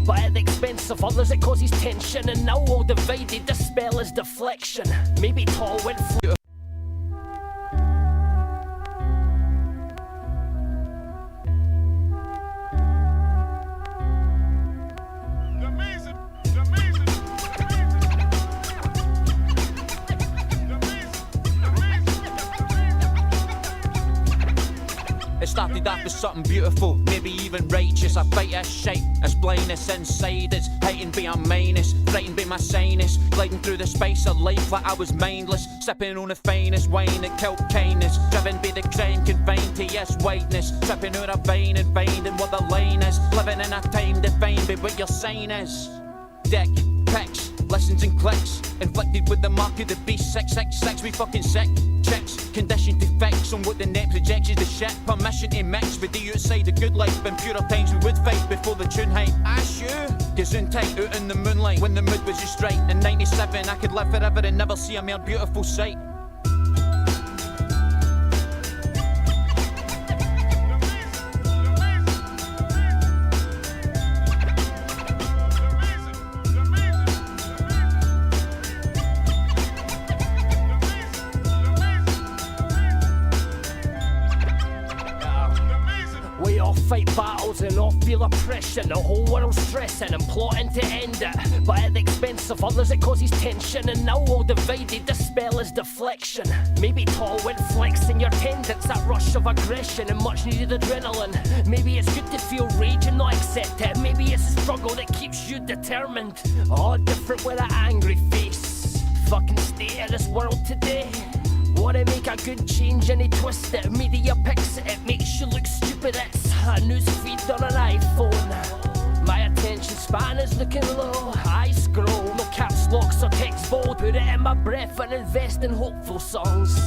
but at the expense of others it causes tension. And now all divided, the spell is deflection. Maybe tall went It started off as something beautiful, maybe even righteous. I fight this shape, as blindness inside us. Hating be our mainest, frightened be my sanest. Gliding through the space of life like I was mindless. Sipping on the finest wine that killed kindness. Driven by the crime confined to yes whiteness. Tripping out a vein and finding what the line is. Living in a time defined by what your sign is. Dick, pics, listens and clicks. Inflicted with the mark of the beast. 666, we fucking sick. Chicks, conditioned to fix on what the net projects is the shit. Permission to mix with the outside a good life. Been purer times we would fight before the tune hype. Ash you, gazoon tight out in the moonlight when the mood was just right. In 97 I could live forever and never see a more beautiful sight. Fight battles and all feel oppression. The whole world's stressing and plotting to end it, but at the expense of others it causes tension. And now all divided, the spell is deflection. Maybe tall went flexing your tendons, that rush of aggression and much needed adrenaline. Maybe it's good to feel rage and not accept it. Maybe it's a struggle that keeps you determined. All different with an angry face. Fucking state of this world today. Wanna make a good change and they twist it. Media picks it, it makes you look stupid. It's a news feed on an iPhone. My attention span is looking low. I scroll, no caps locks or text bold. Put it in my breath and invest in hopeful songs.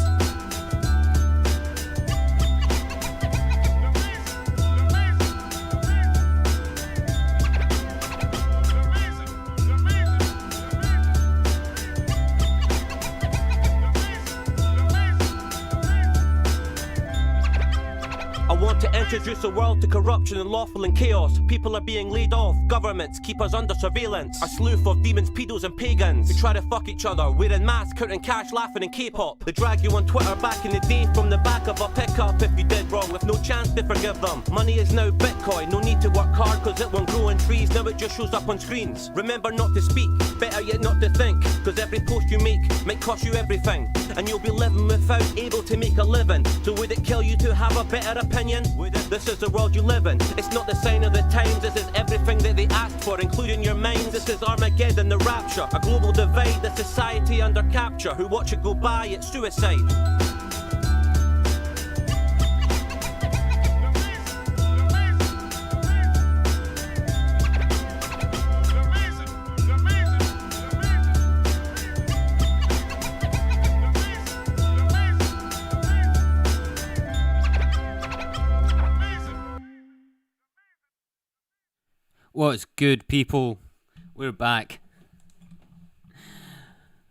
To introduce the world to corruption and lawful and chaos. People are being laid off, governments keep us under surveillance. A slew of demons, pedos and pagans who try to fuck each other, wearing masks, counting cash, laughing in K-pop. They drag you on Twitter back in the day from the back of a pickup if you did wrong, with no chance to forgive them. Money is now Bitcoin, no need to work hard cause it won't grow on trees, now it just shows up on screens. Remember not to speak, better yet not to think, cause every post you make might cost you everything, and you'll be living without able to make a living. So would it kill you to have a better opinion? This is the world you live in. It's not the sign of the times. This is everything that they asked for, including your minds. This is Armageddon, the rapture. A global divide, the society under capture. Who watch it go by, it's suicide. What's good, people? We're back.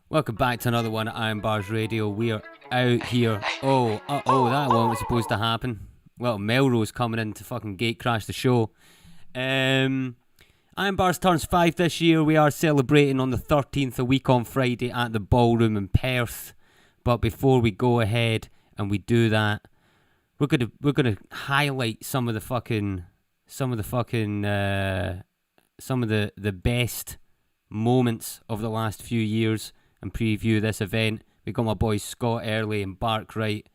Welcome back to another one at IRN BRZ Radio. We are out here. Oh, that one was supposed to happen. Well, Melrose coming in to fucking gate crash the show. IRN BRZ turns 5 this year. We are celebrating on the 13th, a week on Friday, at the Ballroom in Perth. But before we go ahead and we do that, we're gonna highlight some of the best moments of the last few years and preview this event. We got my boys Scott, Earley and Barkryte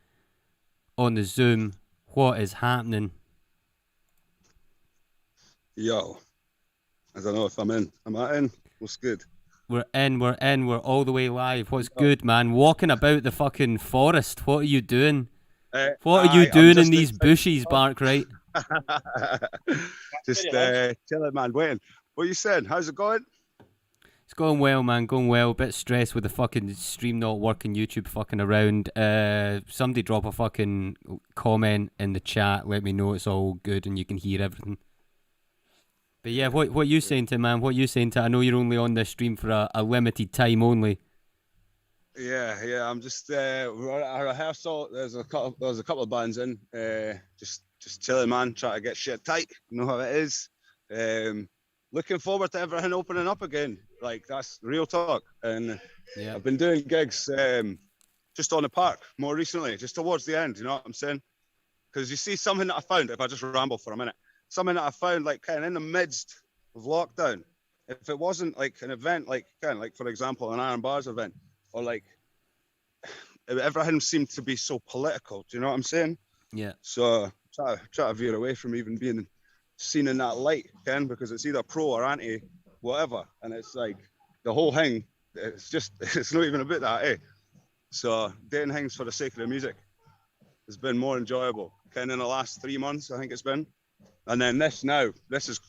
on the Zoom. What is happening? Yo, I don't know if I'm in. Am I in? What's good? We're in. We're all the way live. What's good, man? Walking about the fucking forest. What are you doing? What are you doing in these bushes, Barkryte? Just chilling, man, waiting. What are you saying? How's it going? It's going well, man, going well. A bit stressed with the fucking stream not working, YouTube fucking around. Somebody drop a fucking comment in the chat, let me know it's all good and you can hear everything. But yeah, what you saying to, man? What you saying to? I know you're only on this stream for a limited time only. Yeah, I'm just our rehearsal. There's a couple of bands in. Just chilling, man. Trying to get shit tight. You know how it is. looking forward to everything opening up again. Like, that's real talk. And Yeah. I've been doing gigs just on the park more recently, just towards the end, you know what I'm saying? Because you see something that I found, if I just ramble for a minute, something that I found like kind of in the midst of lockdown, if it wasn't like an event, like kind of like, for example, an IRN BRZ event, or like everything seemed to be so political, do you know what I'm saying? Yeah. So try to veer away from even being seen in that light, Ken, because it's either pro or anti, whatever. And it's like the whole thing, it's not even a bit that, eh? So doing things for the sake of the music has been more enjoyable. Ken, in the last 3 months, I think it's been. And then this is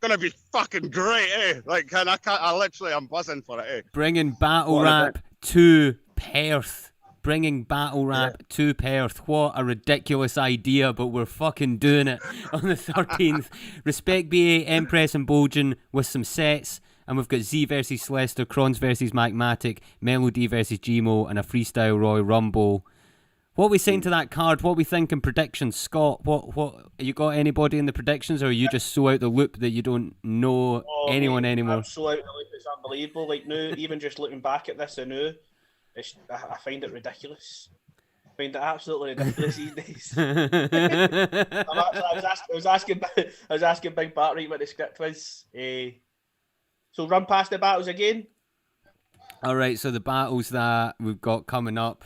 gonna be fucking great, eh? Like, Ken, I'm buzzing for it, eh? Bringing battle rap to Perth. Bringing battle rap to Perth. What a ridiculous idea, but we're fucking doing it on the 13th. Respect BA, Empress and Bolgen with some sets. And we've got Z versus Lester, Crons versus Magmatic, Melody versus Gmo, and a freestyle Roy Rumble. What are we saying to that card? What are we thinking predictions? Scott, what you got anybody in the predictions, or are you just so out the loop that you don't know anyone anymore? I'm so out the loop, it's unbelievable. Like, now, even just looking back at this, I find it ridiculous. I find it absolutely ridiculous these days. I was asking Big Barkryte what the script was. So run past the battles again. All right, so the battles that we've got coming up.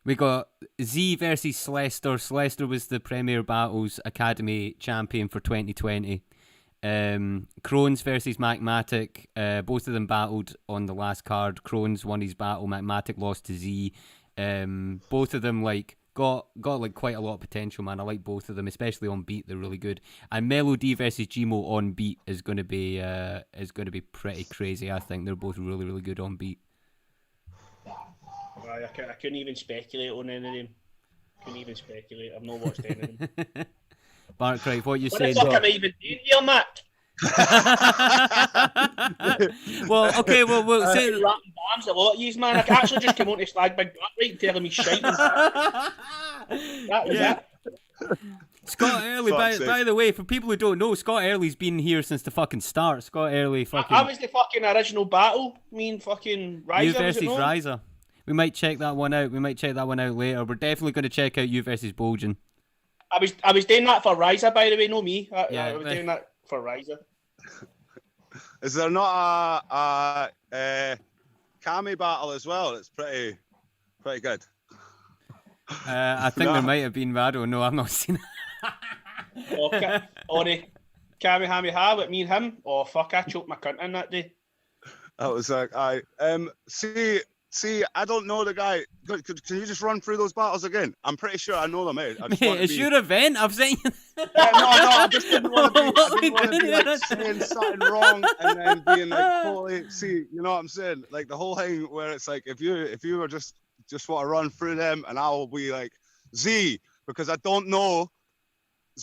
We got Z versus Lester. Lester was the Premier Battles Academy champion for 2020. Crones versus Magmatic. Both of them battled on the last card. Crones won his battle. Magmatic lost to Z. Both of them got like quite a lot of potential, man. I like both of them, especially on beat. They're really good. And Melody versus Gmo on beat is going to be pretty crazy. I think they're both really, really good on beat. I couldn't even speculate on any of them. Couldn't even speculate. I've not watched any of them. Barkryte, what you saying? What the fuck am I even doing here, Mac? Well, okay, well, say rapping bars a lot of yous, man. I can actually just come on to slag Big Barkryte and telling me shite. That was it. Scott Earley, by the way, for people who don't know, Scott Earley's been here since the fucking start. Scott Earley, fucking. I was the fucking original battle. Me and fucking Riser. You versus Riser. We might check that one out. Later. We're definitely going to check out you versus Bolgen. I was doing that for Riser, by the way, no me. I was doing that for Riser. Is there not a Kami battle as well? It's pretty good. I think there might have been, but I don't know. I've not seen it. Okay. Or the Kamehameha with me and him. Oh fuck! I choked my cunt in that day. That was like See, I don't know the guy. Can you just run through those battles again? I'm pretty sure I know them, mate. It's your event. I've seen you. No, I just didn't want to be like, saying something wrong and then being like totally. See, you know what I'm saying? Like the whole thing where it's like if you were just want to run through them, and I'll be like Z because I don't know.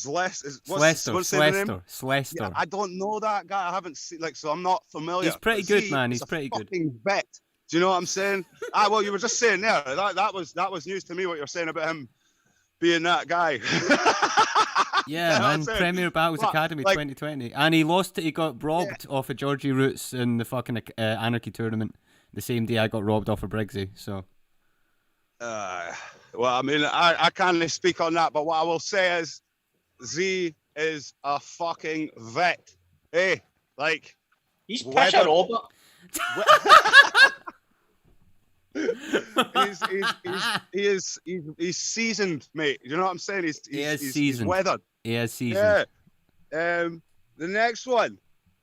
Lester. Yeah, I don't know that guy. I haven't seen so I'm not familiar. He's pretty good, man. He's pretty good. Vet. Do you know what I'm saying? Well, you were just saying there. That was news to me. What you're saying about him being that guy. Yeah, man. Premier Battles Academy 2020, and he lost it. He got robbed off of Georgie Roots in the fucking Anarchy tournament the same day I got robbed off of Briggsy. So. Well, I mean, I can't speak on that, but what I will say is, Z is a fucking vet. Hey, like he's Pasha Robert. He's seasoned, mate. You know what I'm saying? He's seasoned. He's weathered. He is seasoned. Yeah. The next one,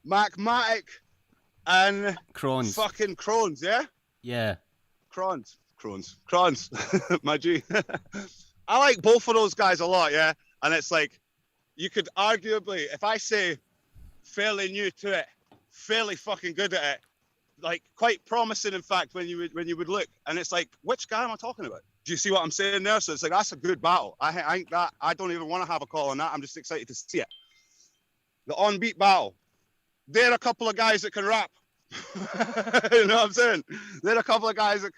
Magmatic and Crons. Fucking Crons, yeah? Yeah. Crons. My G. I like both of those guys a lot, yeah? And it's like, you could arguably, if I say fairly new to it, fairly fucking good at it, like quite promising, in fact, when you would look, and it's like, which guy am I talking about? Do you see what I'm saying there? So it's like, that's a good battle. I think that I don't even want to have a call on that. I'm just excited to see it. The on-beat battle. They're a couple of guys that can rap. You know what I'm saying? They're a couple of guys that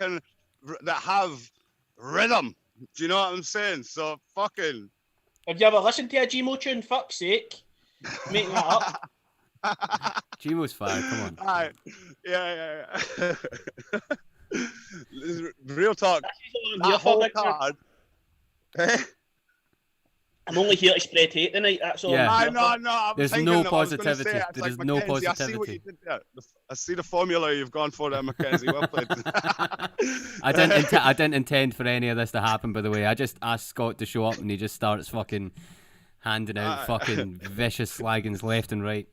have rhythm. Do you know what I'm saying? So fucking. Have you ever listened to a Gmo tune? Fuck's sake. Making that up. Gmo's fire, come on. Aye. Yeah. Real talk. That whole card. I'm only here to spread hate tonight. That's all. Yeah. I'm here for. No. There's thinking no that I was gonna positivity. say it. It's There's like, no MacKenzie, I see what positivity. you did there. I see the formula you've gone for there, MacKenzie. Well played. I didn't intend for any of this to happen, by the way. I just asked Scott to show up and he just starts fucking handing out fucking vicious slaggings left and right.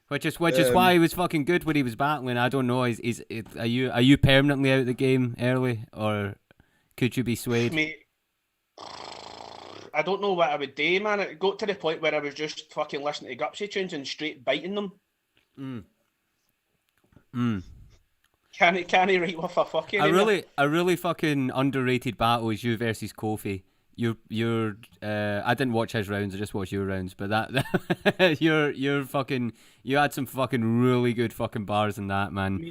Which is why he was fucking good when he was battling. I don't know. Are you permanently out of the game early, or could you be swayed? Mate, I don't know what I would do, man. It got to the point where I was just fucking listening to Gupsy tunes and straight biting them. Can he write with a fucking? A really fucking underrated battle is you versus Kofi. You're I didn't watch his rounds, I just watched your rounds, but that you're fucking, you had some fucking really good fucking bars in that, man.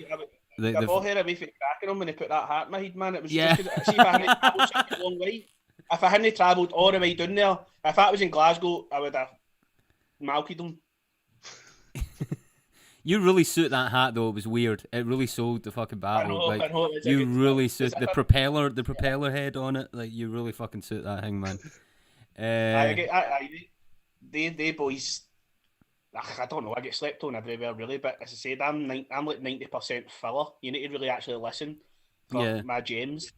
I've all heard of me cracking him when he put that hat in my head, man. It was Yeah. just 'cause, see, if I hadn't travelled such a long way, if I hadn't travelled all the way down there, if I was in Glasgow, I would have malkied him. You really suit that hat though. It was weird. It really sold the fucking battle. I know, it's a you good really stuff. suit the propeller head on it. Like you really fucking suit that thing, man. They boys. I don't know. I get slept on everywhere, really. But as I said, I'm like 90% filler. You need to really actually listen for my gems.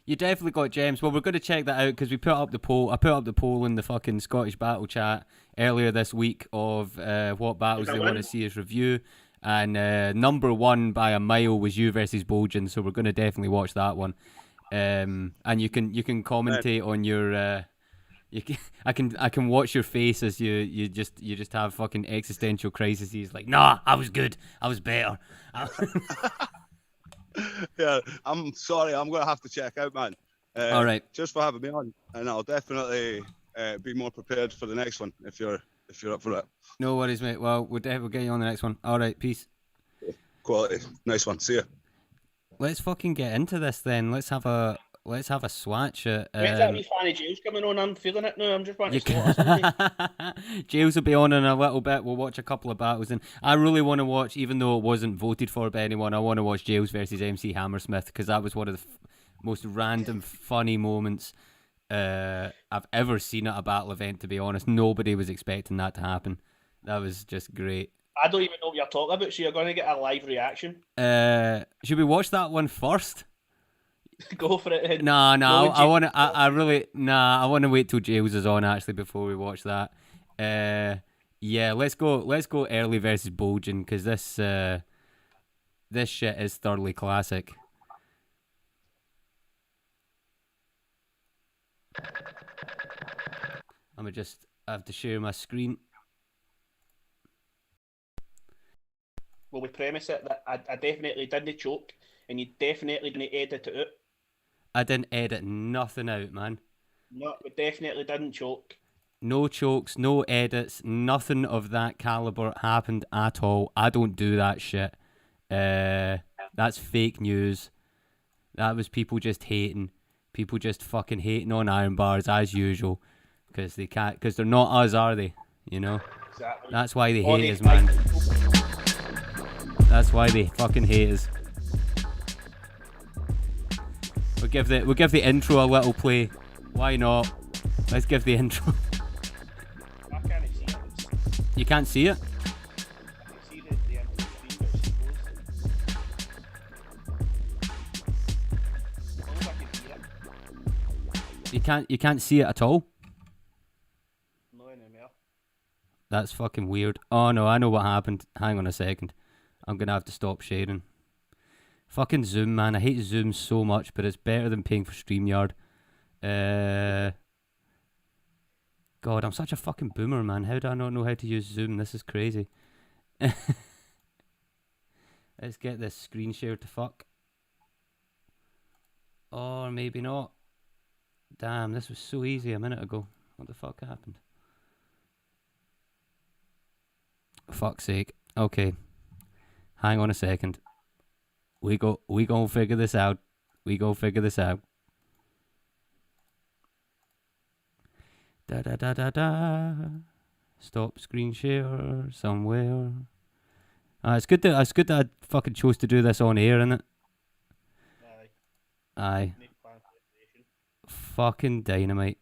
You definitely got gems. Well, we're going to check that out because we put up the poll. I put up the poll in the fucking Scottish Battle chat earlier this week of what battles they want to see us review. And number one by a mile was you versus Bolgen, so we're going to definitely watch that one. And you can commentate on your. I can watch your face as you just have fucking existential crises. Like, nah, I was good. I was better. Yeah, I'm sorry. I'm going to have to check out, man. All right. Just for having me on, and I'll definitely be more prepared for the next one if you're up for it. No worries, mate. Well, we'll get you on the next one. All right, peace. Quality, nice one. See ya. Let's fucking get into this then. Let's have a swatch at. When's that wee Fanny Jailz coming on? I'm feeling it now. I'm just wanting to slaughter somebody. Jailz will be on in a little bit. We'll watch a couple of battles, and I really want to watch, even though it wasn't voted for by anyone, I want to watch Jailz versus MC Hammersmith because that was one of the most random, funny moments I've ever seen at a battle event. To be honest, nobody was expecting that to happen. That was just great. I don't even know what you're talking about, so you're going to get a live reaction. Should we watch that one first? Go for it. No, I want to. I want to wait till Jailz is on actually before we watch that. Yeah, let's go Earley versus Bolgen because this shit is thoroughly classic. I have to share my screen. Well, we premise it that I definitely didn't choke, and you definitely didn't edit it out. I didn't edit nothing out, man. No, we definitely didn't choke. No chokes, no edits, nothing of that caliber happened at all. I don't do that shit. That's fake news. That was people just hating. People just fucking hating on Iron Bars as usual. Because they're not us, are they? You know? Exactly. That's why they hate us, man. That's why they fucking hate us. We'll give the intro a little play. Why not? Let's give the intro. I can't see it. You can't see it? I can see the end of the screen, but it's closed. As long as I can hear it. You can't see it at all? No anymore. That's fucking weird. Oh no, I know what happened. Hang on a second. I'm gonna have to stop sharing. Fucking Zoom, man. I hate Zoom so much, but it's better than paying for StreamYard. God, I'm such a fucking boomer, man. How do I not know how to use Zoom? This is crazy. Let's get this screen share to fuck. Or maybe not. Damn, this was so easy a minute ago. What the fuck happened? Fuck's sake. Okay. Hang on a second. We gonna figure this out. Da da da da da. Stop screen share somewhere. It's good that I fucking chose to do this on air, innit? Aye. Fucking dynamite.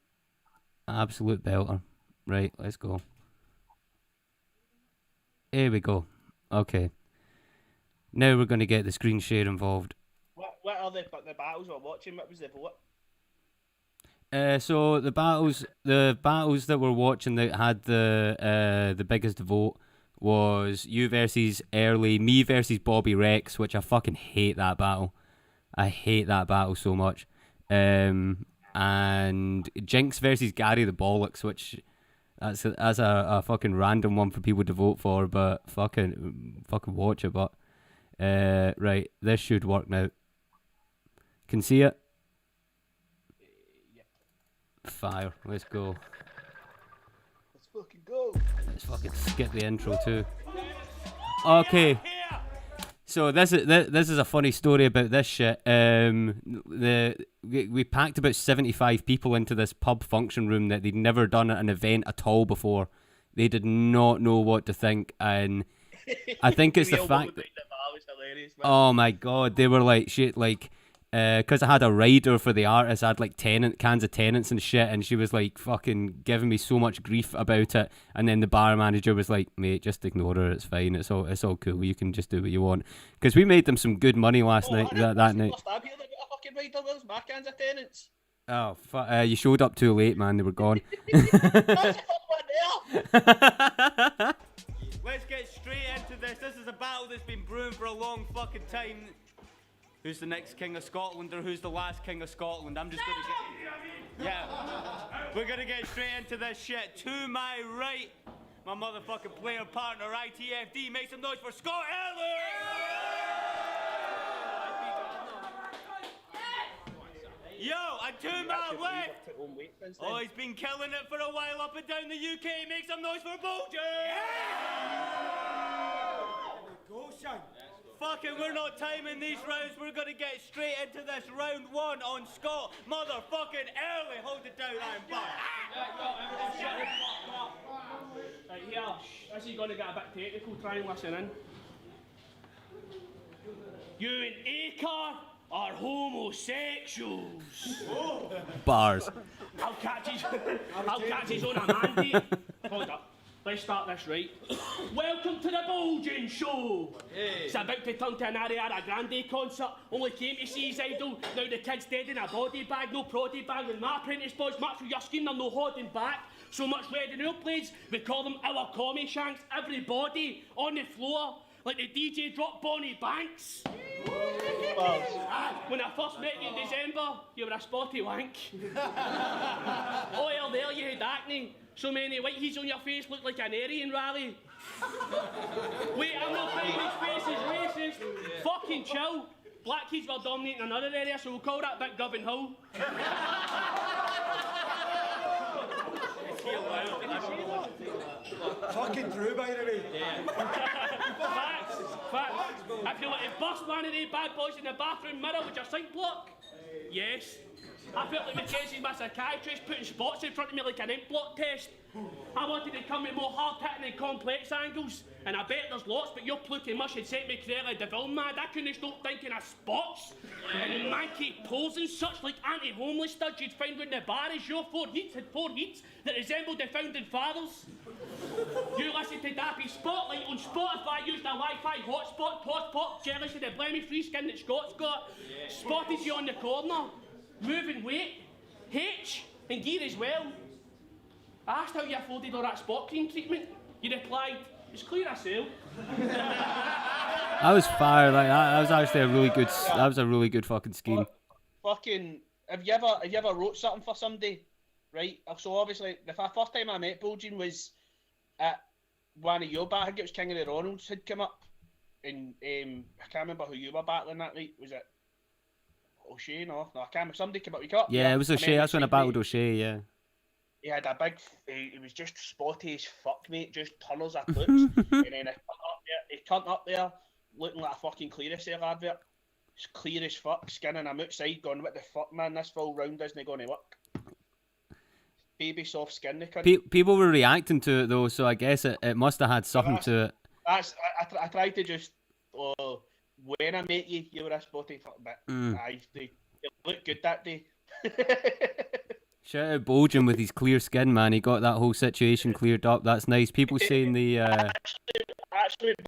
Absolute belter. Right, let's go. Here we go. Okay. Now we're going to get the screen share involved. What are the battles we're watching? What was the vote? So the battles that we're watching that had the biggest vote was you versus Earley, me versus Bobby Rex, which I fucking hate that battle. I hate that battle so much. And Jinx versus Gary the Bollocks, which that's a fucking random one for people to vote for, but fucking watch it. But right, this should work now. Can see it. Fire. Let's go. Let's fucking go. Let's fucking skip the intro too. Okay. So this is a funny story about this shit. We packed about 75 people into this pub function room that they'd never done at an event at all before. They did not know what to think, and I think it's the fact that, oh my god, they were like shit, like because I had a rider for the artist, I had like cans of Tennants and shit, and she was like fucking giving me so much grief about it. And then the bar manager was like, mate, just ignore her, it's fine, it's all cool, you can just do what you want. Because we made them some good money last night. That night. My cans of Tennants. Oh, you showed up too late, man. They were gone. Let's get straight into this. This is a battle that's been brewing for a long fucking time. Who's the next King of Scotland, or who's the last King of Scotland? I'm just gonna get... Yeah. We're gonna get straight into this shit. To my right, my motherfucking player partner, ITFD. Make some noise for Scott Earley! Yo, and to my left... Oh, he's been killing it for a while up and down the UK. Make some noise for Bulger! Go, son. Fucking, we're not timing these rounds. We're gonna get straight into this round one on Scott motherfucking Earley. Hold it down, Iron Bar. Right here, this is gonna get a bit technical. Try and listen in. You and Acar are homosexuals. Bars. I'll catch his on a mandate. Hold up. Let's start this right. Welcome to the Bulging Show. Hey. It's about to turn to an Ariana Grande concert. Only came to see his idol. Now the kid's dead in a body bag, no proddy bag. When my apprentice boys march through your scheme, they're no holding back. So much wedding airplanes, we call them our commie shanks. Everybody on the floor, like the DJ dropped Bonnie Banks. When I first met you in December, you were a spotty wank. Oh, there you had acne. So many whiteheads on your face look like an Aryan rally. Wait, I'm not saying his face is racist. Yeah. Fucking chill. Blackheads were dominating another area, so we'll call that Big Govan Hill. Fucking true, by the way. Yeah. Facts. If you like to bust one of the bad boys in the bathroom mirror with your sink block, yes. I felt like MacKenzie's my psychiatrist putting spots in front of me like an ink blot test. I wanted to come with more hard-hitting and complex angles, and I bet there's lots, but your plucky mush had sent me Cruella de Vil mad. I couldn't stop thinking of spots and manky poles and such like anti-homeless studs you'd find when the bar is. Your 4 heats had 4 heats that resembled the Founding Fathers. You listened to Dappy Spotlight on Spotify, used a Wi-Fi hotspot, pop, jealous of the blemish-free skin that Scott's got. Spotted you on the corner. Moving weight, H, and gear as well. I asked how you afforded all that spot cream treatment. You replied, it's clear I sell. That was fire, like that was actually a really good. That was a really good fucking scheme. Fucking, have you ever wrote something for somebody, right? So obviously, the first time I met Bulging was at one of your battles. I think it was King of the Ronalds had come up, and I can't remember who you were battling that night. Was it O'Shea? No, I can't remember. Somebody came up. Yeah, it was O'Shea. That's when I battled O'Shea. Yeah. He had a big. He was just spotty as fuck, mate. Just tunnels of clips, and then he turned up there looking like a fucking Clearasil advert. It's clear as fuck, skin, and I'm outside going, what the fuck, man? This full round isn't going to work. baby soft skin. They People were reacting to it though, so I guess it must have had something to it. I tried to just when I met you, you were a spotty fuck, but you looked good that day. Shout out Bojan with his clear skin, man. He got that whole situation cleared up. That's nice. People saying the. I actually went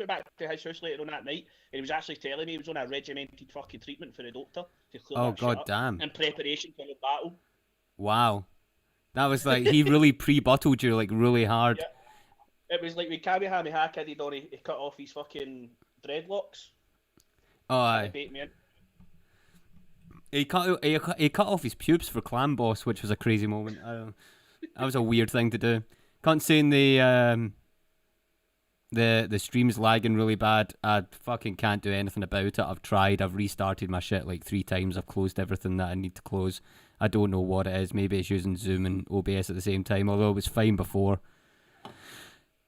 back to his house later on that night, and he was actually telling me he was on a regimented fucking treatment for the doctor to clear that shit up damn! in preparation for the battle. Wow, that was like he really pre-bottled you like really hard. Yeah. It was like when Kamehameha Kid he cut off his fucking dreadlocks. Oh, aye. Bait me in. He cut off his pubes for Clan Boss, which was a crazy moment. That was a weird thing to do. Can't say the stream's lagging really bad. I fucking can't do anything about it. I've tried. I've restarted my shit like 3 times. I've closed everything that I need to close. I don't know what it is. Maybe it's using Zoom and OBS at the same time, although it was fine before.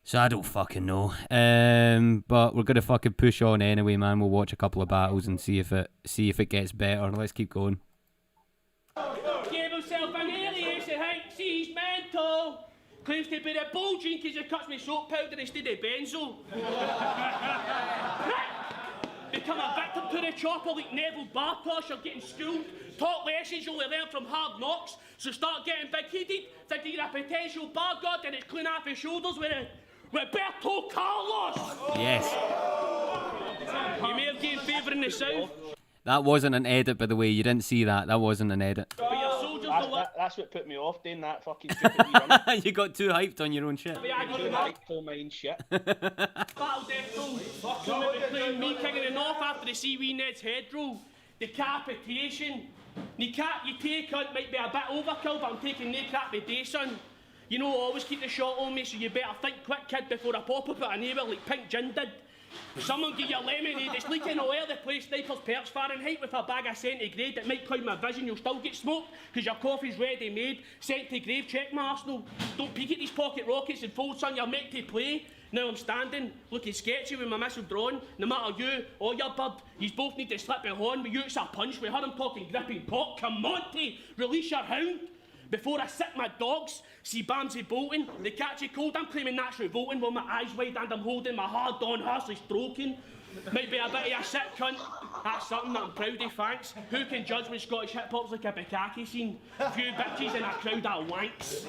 So I don't fucking know. But we're gonna fucking push on anyway, man. We'll watch a couple of battles and see if it gets better. Let's keep going. Gave himself an alias and thinks he's mental. Claims to be a bulging because he cuts me soap powder instead of benzo. Become a victim to the chopper like Neville Bartosh or getting schooled. Talk lessons you only learn from hard knocks. So start getting big-headed, thinking you're a potential bar god and it's clean off his shoulders with Roberto Carlos. Yes. You may have gained favour in the south. That wasn't an edit, by the way. You didn't see that. That wasn't an edit. But your soldiers that's what put me off doing that fucking stupid run. You got too hyped on your own shit. Too hyped for mine shit. Battle Death Roll. Fucking between me kicking the north after the Seawee Ned's head roll. Decapitation. You take cunt might be a bit overkill, but I'm taking no crap with day, son. You know, I always keep the shot on me, so you better think quick, kid, before I pop up at a neighbour like Pink Gin did. Someone give you lemonade, it's leaking all over the place, snipers perch Fahrenheit with a bag of centigrade that might cloud my vision, you'll still get smoked, because your coffee's ready made. Centigrade, check my arsenal. Don't peek at these pocket rockets and fold, son, you're meant to play. Now I'm standing, looking sketchy with my missile drawn. No matter you or your bird, you both need to slip me on. With you it's a punch, we heard him talking gripping cock. Come on, release your hound. Before I sick my dogs, see Bamsey bolting. They catch you cold, I'm claiming that's revolting. While my eyes wide and I'm holding my hard-on horsely stroking. Might be a bit of a sick cunt. That's something that I'm proud of, thanks. Who can judge when Scottish hip-hop's like a bukkake scene? Few bitches in a crowd of wanks.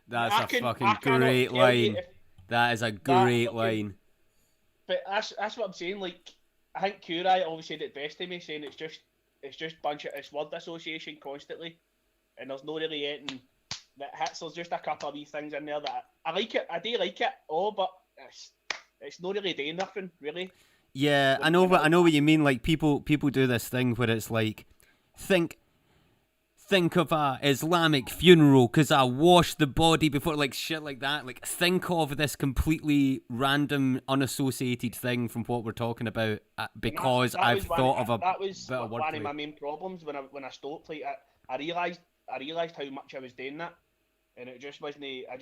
That's a fucking great line. That is a great line. But that's what I'm saying. Like, I think Kurai always said it best to me, saying it's just it's word association constantly, and there's no really anything that hits. There's just a couple of wee things in there that I like it. I do like it, but it's not really doing nothing really. Yeah, I know what you mean. Like people do this thing where it's like, think of a Islamic funeral because I washed the body before, like shit like that. Like think of this completely random, unassociated thing from what we're talking about because I've thought of a that was bit of wordplay. One of my main problems when I stopped. Like I realised how much I was doing that, and it just wasn't. I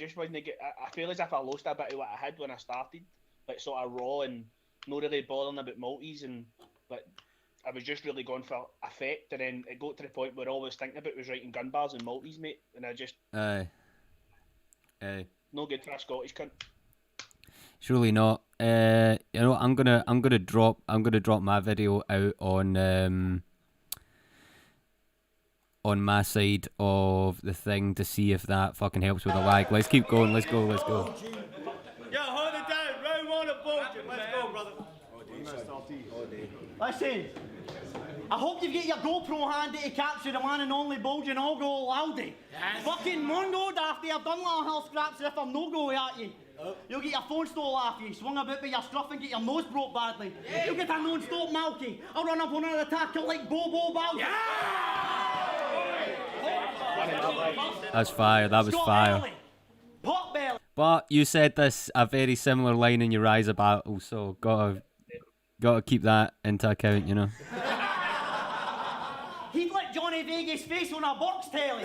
feel as if I lost a bit of what I had when I started, like sort of raw and not really bothering about multis and like. I was just really going for effect, and then it got to the point where all I was thinking about was writing gun bars and multis, mate. And I just Aye. No good for a Scottish cunt. Surely not. You know, I'm gonna drop my video out on my side of the thing to see if that fucking helps with the lag. Let's keep going. Let's go. Yo, hold it down. Round one of bullshit. Let's go, brother. Listen, I hope you get your GoPro handy to capture the one and only Bulging Olgo Laldi. Yes. Fucking mongoed after you've done little hell scraps if I'm no go at you. You'll get your phone stole off you, swung about with your scruff and get your nose broke badly. Yeah. You'll get a non-stop Malky. I'll run up on another tackle like Bobo Bow. Yeah! That's fire, that was fire. Pot belly. But you said this a very similar line in your Rise of Battle, so gotta keep that into account, you know. He'd like Johnny Vegas' face on a box telly.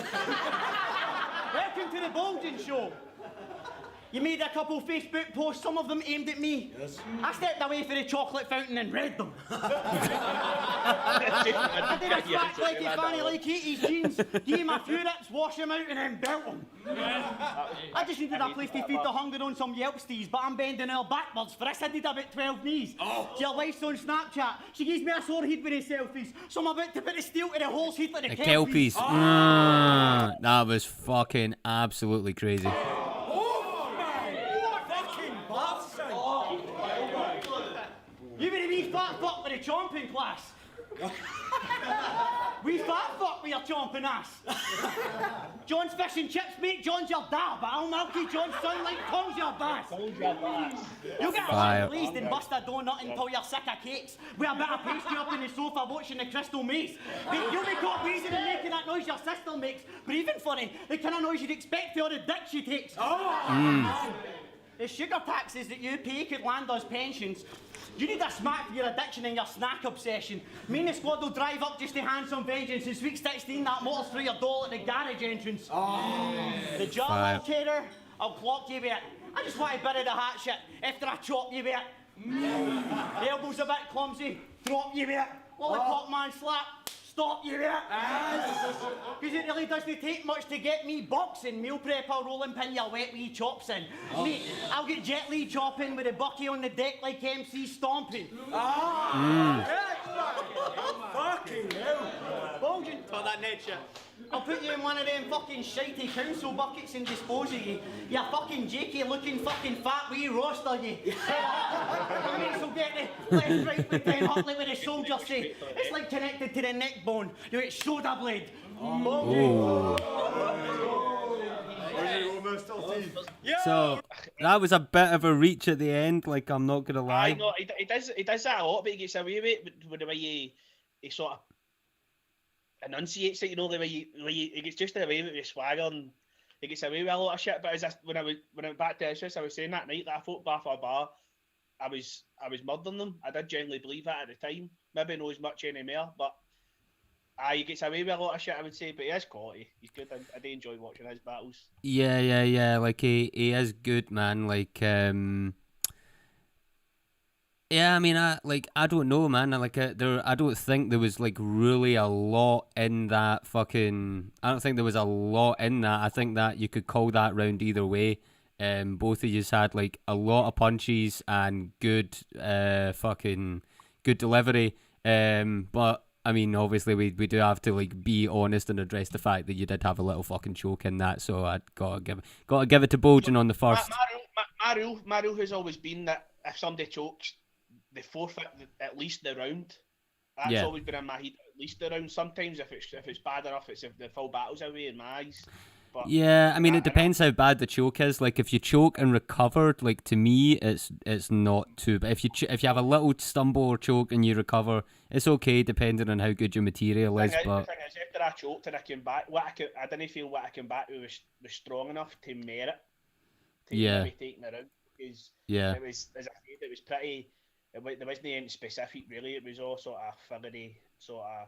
Welcome to the Bulging Show. You made a couple Facebook posts, some of them aimed at me. Yes. I stepped away for the chocolate fountain and read them. I did a fat like a fanny like 80s jeans, give him a few rips, wash him out and then belt him. I just needed a place to feed the hunger on some Yelpsties, but I'm bending her backwards for this I did about 12 knees. Oh. Your wife's on Snapchat, she gives me a sore head with the selfies, so I'm about to put the steel to the horse head like the Kelpies. Oh. That was fucking absolutely crazy. You better be fat fuck with a chomping class. We fat fuck with your chomping ass. John's fish and chips, mate. John's your dad, but I'll milky John's son like Tom's your bass. You get a shit glazed and bust a donut until you're sick of cakes. With a bit of pastry up in the sofa watching the Crystal Maze. Mate, you'll be caught wheezing and making that noise your sister makes. But even funny, the kind of noise you'd expect for all the dick she takes. The sugar taxes that you pay could land us pensions. You need a smack for your addiction and your snack obsession. Me and the squad will drive up just to hand some vengeance. In Sweet 16, that motor's through your door at the garage entrance. The jaw terror, I'll clock you with it. I just want to bury the hat shit after I chop you with it. The elbow's a bit clumsy, drop you with it. Lollipop man slap, stop you with it. Because it really doesn't take much to get me boxing. Meal prep, I'll roll and pin your wet wee chops in. Mate, I'll get Jet Li chopping with a bucky on the deck like MC stomping. Fucking hell. Bulging for that net shit. I'll put you in one of them fucking shitey council buckets and dispose of you. You fucking jakey looking fucking fat wee roster you. So get the left, right, with 10 Hutley with the soldier say. It's like connected to the neck bone. You get shoulder blade. So that was a bit of a reach at the end, like I'm not gonna lie. I know he does that a lot, but he gets away with it with the way he sort of enunciates it, you know, the way he gets just away with his swagger and he gets away with a lot of shit. But when I went back to Israel, I was saying that night that I fought bar for bar, I was murdering them. I did genuinely believe that at the time. Maybe not as much anymore, but he gets away with a lot of shit, I would say. But he is quality. He's good. I do enjoy watching his battles. Yeah. Like he is good, man. Like yeah, I mean, I don't know, man. I don't think there was like really a lot in that fucking. I don't think there was a lot in that. I think that you could call that round either way. Both of you had like a lot of punches and good, fucking good delivery. But I mean, obviously we do have to like be honest and address the fact that you did have a little fucking choke in that. So I gotta give it to Bojan on the first. My rule has always been that if somebody chokes, they forfeit at least the round. That's always been in my head. At least the round. Sometimes if it's bad enough, it's if the full battle's away in my eyes. But yeah, I mean, it depends how bad the choke is. Like, if you choke and recovered, like to me, it's not too. But if you have a little stumble or choke and you recover, it's okay, depending on how good your material is. But the thing is, after I choked and I came back, I didn't feel what I came back with was strong enough to merit. Maybe taking it out because it was, as I said, it was pretty. There wasn't anything specific really. It was all sort of figgery, sort of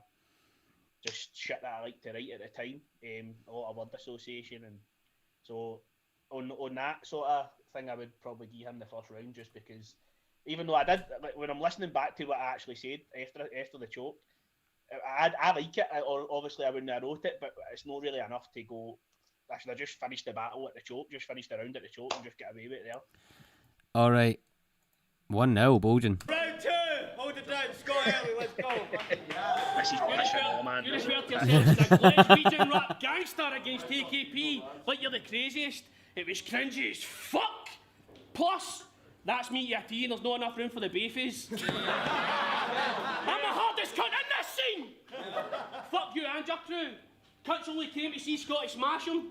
just shit that I liked to write at the time. A lot of word association, and so on that sort of thing, I would probably give him the first round just because. Even though I did, like, when I'm listening back to what I actually said after the choke, I like it. Or obviously I wouldn't have wrote it, but it's not really enough to go. I should have just finished the battle at the choke, just finished the round at the choke, and just get away with it there. All right. 1-0, Bojan. Round 2! Hold it down, Scott Earley, let's go. This is bullshit, man. You refer to yourself as a Glaswegian rap gangster against AKP like you're the craziest. It was cringy as fuck. Plus, that's me to a T and there's not enough room for the beefies. I'm the hardest cunt in this scene! Fuck you and your crew. Cunts only came to see Scotty smash him.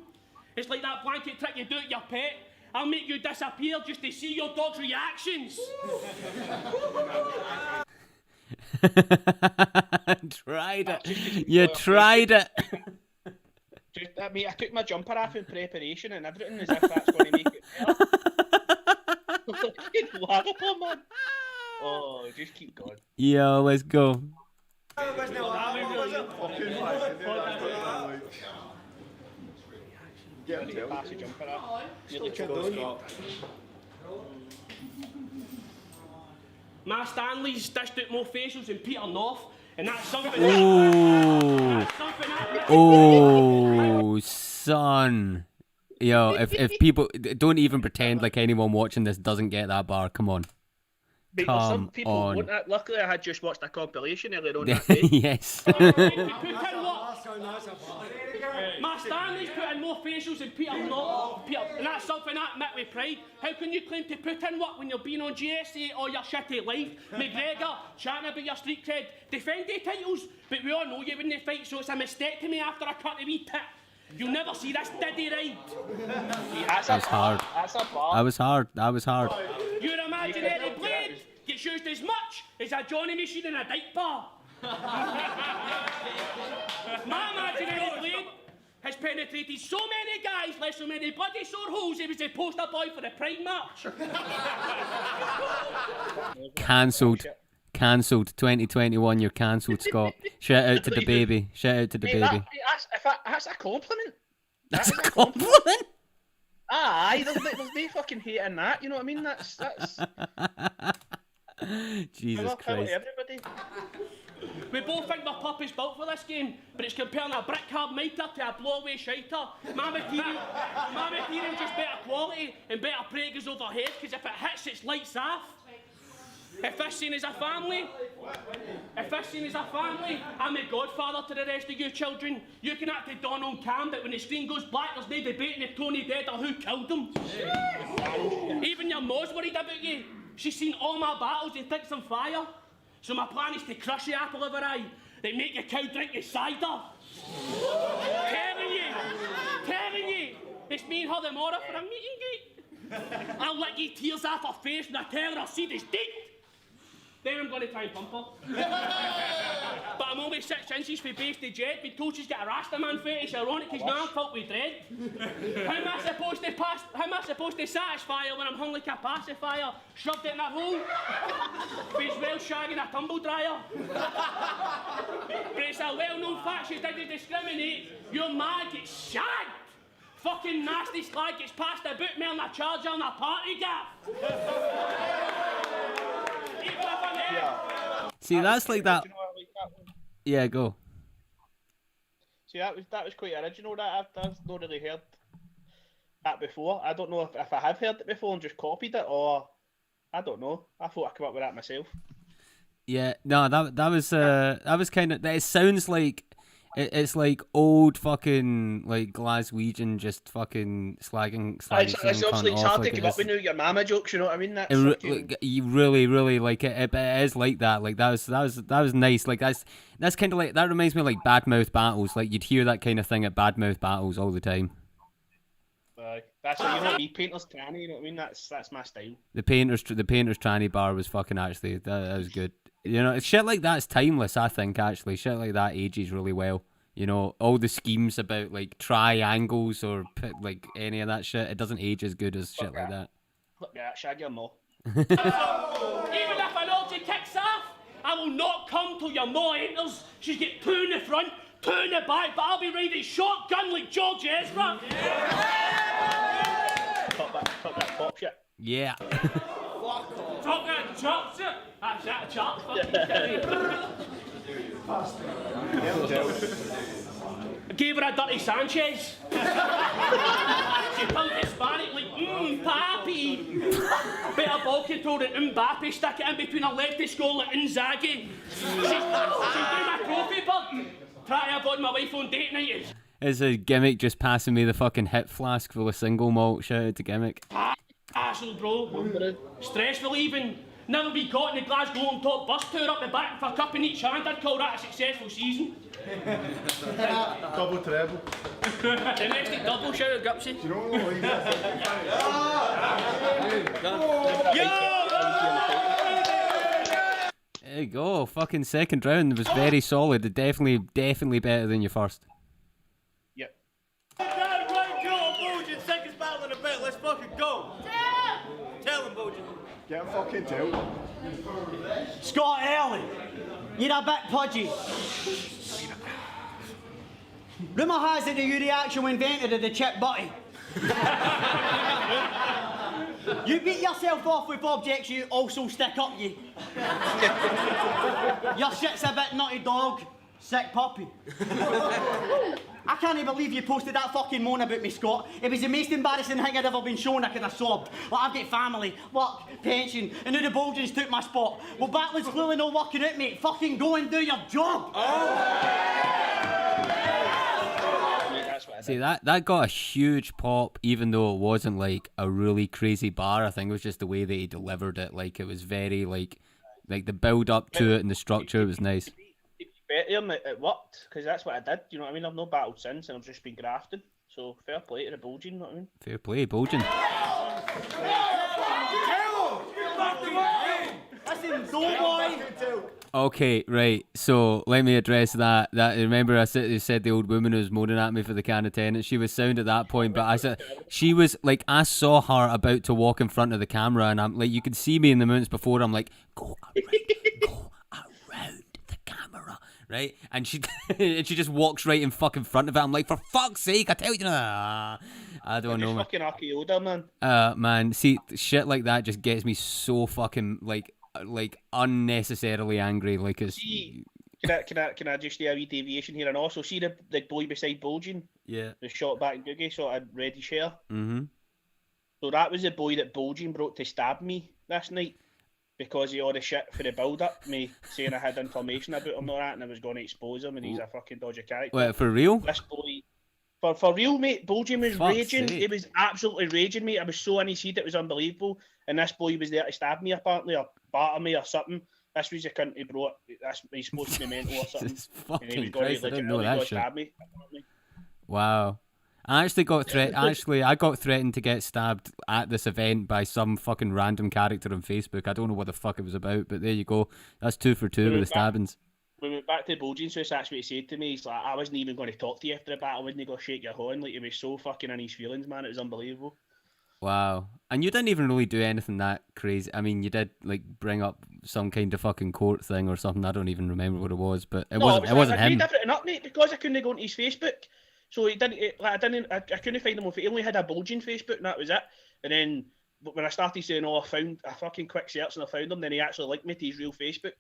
It's like that blanket trick you do at your pet. I'll make you disappear just to see your dog's reactions. Tried it. You tried it. I took my jumper off in preparation and everything as if that's going to make it better. Wonderful, man. Oh, just keep going. Yo, let's go. Pass the jumper out. Nearly go, Ma Stanley's dished out more facials than Peter North, and that's something. Oh, son. Yo, if people don't even pretend like anyone watching this doesn't get that bar. Come on. But some people won't. Luckily, I had just watched a compilation earlier on that day. Yes. Ma Stanley's put in more facials than Peter North, and that's something I admit with pride. How can you claim to put in work when you're being on GSA or your shitty life? McGregor, chatting about your street cred, defending titles, but we all know you wouldn't fight, so it's a mistectomy after I cut a wee tit. You'll never see this diddy ride. That's hard. That's a bar. That was hard. Your imaginary blade gets used as much as a Johnny machine in a dyke bar. My imaginary blade has penetrated so many guys, left so many bloody sore holes, he was the poster boy for the Pride March. Cancelled. 2021, you're cancelled, Scott. Shout out to the baby. Shout out to the baby. That's a compliment. That's a compliment? Aye, there's no fucking hate in that, you know what I mean? That's... Jesus Christ. Everybody. We both think the pup is built for this game, but it's comparing a brick hard mitre to a blow-away shiter. My material just better quality and better prey goes overhead, because if it hits, it's lights off. If this scene is a family, I'm a godfather to the rest of you children. You can act it Don on cam, but when the screen goes black, there's no debating if Tony dead or who killed him. Even your mom's worried about you. She's seen all my battles and thinks I'm fire. So my plan is to crush the apple of her eye, then make your cow drink your cider. telling you, it's me and her tomorrow for a meeting gate. I'll lick you tears off her face and I tell her seed is deep. Then I'm going to try and pump her. But I'm only 6 inches from base to jet. Been told she's got a Rastaman fetish, ironic because now I'm filled with dread. How am I supposed to satisfy her when I'm hung like a pacifier, shoved it in a hole? Face well shagging a tumble dryer. But it's a well-known fact she didn't discriminate. Your man gets shagged. Fucking nasty slag gets passed a boot mail and a charger and a party gaff. See, that's like that. Yeah, go. See, that was quite original. That I've not really heard that before. I don't know if I have heard it before and just copied it, or I don't know. I thought I'd come up with that myself. Yeah, no, that was kind of. It sounds like it's like old fucking like Glaswegian just fucking slagging. It's obviously it's hard to come up with your mama jokes. You know what I mean? That's you really like it. It is like that. Like that was nice. Like that's kind of like that reminds me of like Badmouth battles. Like you'd hear that kind of thing at Badmouth battles all the time. That's what you know. Me painter's tranny. You know what I mean? That's my style. The painter's tranny bar was fucking actually that was good. You know, shit like that's timeless. I think actually, shit like that ages really well. You know, all the schemes about like triangles or like any of that shit, it doesn't age as good as shit like that. Look at that, shag your mo. Even if an orgy kicks off, I will not come till your mo enters. She's get 2 in the front, 2 in the back, but I'll be riding shotgun like George Ezra. Talk that pop shit. Yeah. Talk that chop shit. That's that chop. I gave her a dirty Sanchez. She turned Hispanic like, papi. Better ball control than Mbappe. Stick it in between her leg to score like Inzaghi. She's doing my trophy bird. Try to avoid my wife on date night. It's a Gimmick just passing me the fucking hip flask full of single malt. Shout out to Gimmick. Arsehole, bro. Stress relieving. Never be caught in the Glasgow on top bus tour up the back for a cup in each hand. I'd call that a successful season. Double treble. Domestic double, shout out Gupsy. Do you know what he's There you go. Fucking second round was very solid. Definitely better than your first. Yep. Second battle in a bit. Let's fucking go. Tell him, Bojan. Get a fucking tilt. Scott Earley, you're a bit pudgy. Rumour has it that you're the actual inventor of the chip butty. You beat yourself off with objects you also stick up you. Your shit's a bit nutty dog, sick puppy. I can't believe you posted that fucking moan about me, Scott. It was the most embarrassing thing I'd ever been shown. I could have sobbed. Like, I've got family, work, pension, and now the Bulgins took my spot. Well, Battlin's clearly not working out, mate. Fucking go and do your job. See, that got a huge pop, even though it wasn't like a really crazy bar. I think it was just the way that he delivered it. Like, it was very like the build up to it and the structure was nice. Better, it worked, because that's what I did, you know what I mean? I've no battled since, and I've just been grafting. So, fair play to the Bulgin, you know what I mean? Fair play, Bulgin. Listen, boy. Okay, right. So let me address that. Remember, I said the old woman who was moaning at me for the can of tennis. She was sound at that point, but I said she was like, I saw her about to walk in front of the camera, and I'm like, you could see me in the moments before. I'm like, go around the camera, right? And she just walks right in fucking front of it. I'm like, for fuck's sake, I tell you, I don't know, man. Fucking RKO'd, man. Man, see, shit like that just gets me so fucking like unnecessarily angry. Like, it's. Can I just do a wee deviation here? And also, see the boy beside Bulgin? Yeah. The shot back in Googie, so I had reddish hair. Mm-hmm. So that was the boy that Bulgin brought to stab me last night because he all the shit for the build-up, me saying I had information about him and all that, and I was going to expose him, and he's a fucking dodgy character. Wait, for real? This boy... For real, mate, Bulgin was raging. Sake. He was absolutely raging, mate. I was so in his heat, it was unbelievable. And this boy was there to stab me, apparently, or batter me or something. This was the cunt he brought. He's supposed to be mental or something. Fucking and he was Christ, I didn't know that shit. Stab me. Wow. I actually got I got threatened to get stabbed at this event by some fucking random character on Facebook. I don't know what the fuck it was about, but there you go. That's 2 for 2 with the stabbings. We went back to Bulgin, so that's what he said to me. He's like, I wasn't even going to talk to you after the battle. I wouldn't go shake your hand. Like, he was so fucking in his feelings, man. It was unbelievable. Wow. And you didn't even really do anything that crazy. I mean, you did like bring up some kind of fucking court thing or something. I don't even remember what it was, but it wasn't him. Different up, mate, because I couldn't go into his Facebook. So he didn't. I couldn't find him on. He only had a Bulgin Facebook, and that was it. And then when I started saying, "Oh, I found a fucking quick search and I found him," then he actually linked me to his real Facebook.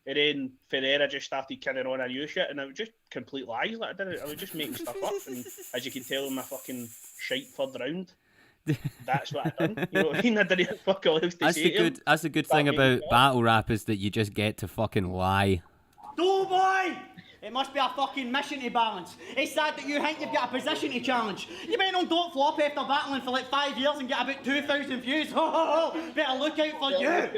And then Ferreira just started carrying on a new shit, and it was just complete lies. Like, I was just making stuff up, and as you can tell in my fucking shite third round, that's what I done. You know what I mean? I didn't fuck all else to say. That's the good thing about battle rap is that you just get to fucking lie. Go, boy! It must be a fucking mission to balance. It's sad that you think you've got a position to challenge. You went on Don't Flop after battling for like 5 years and get about 2,000 views. Better look out for you.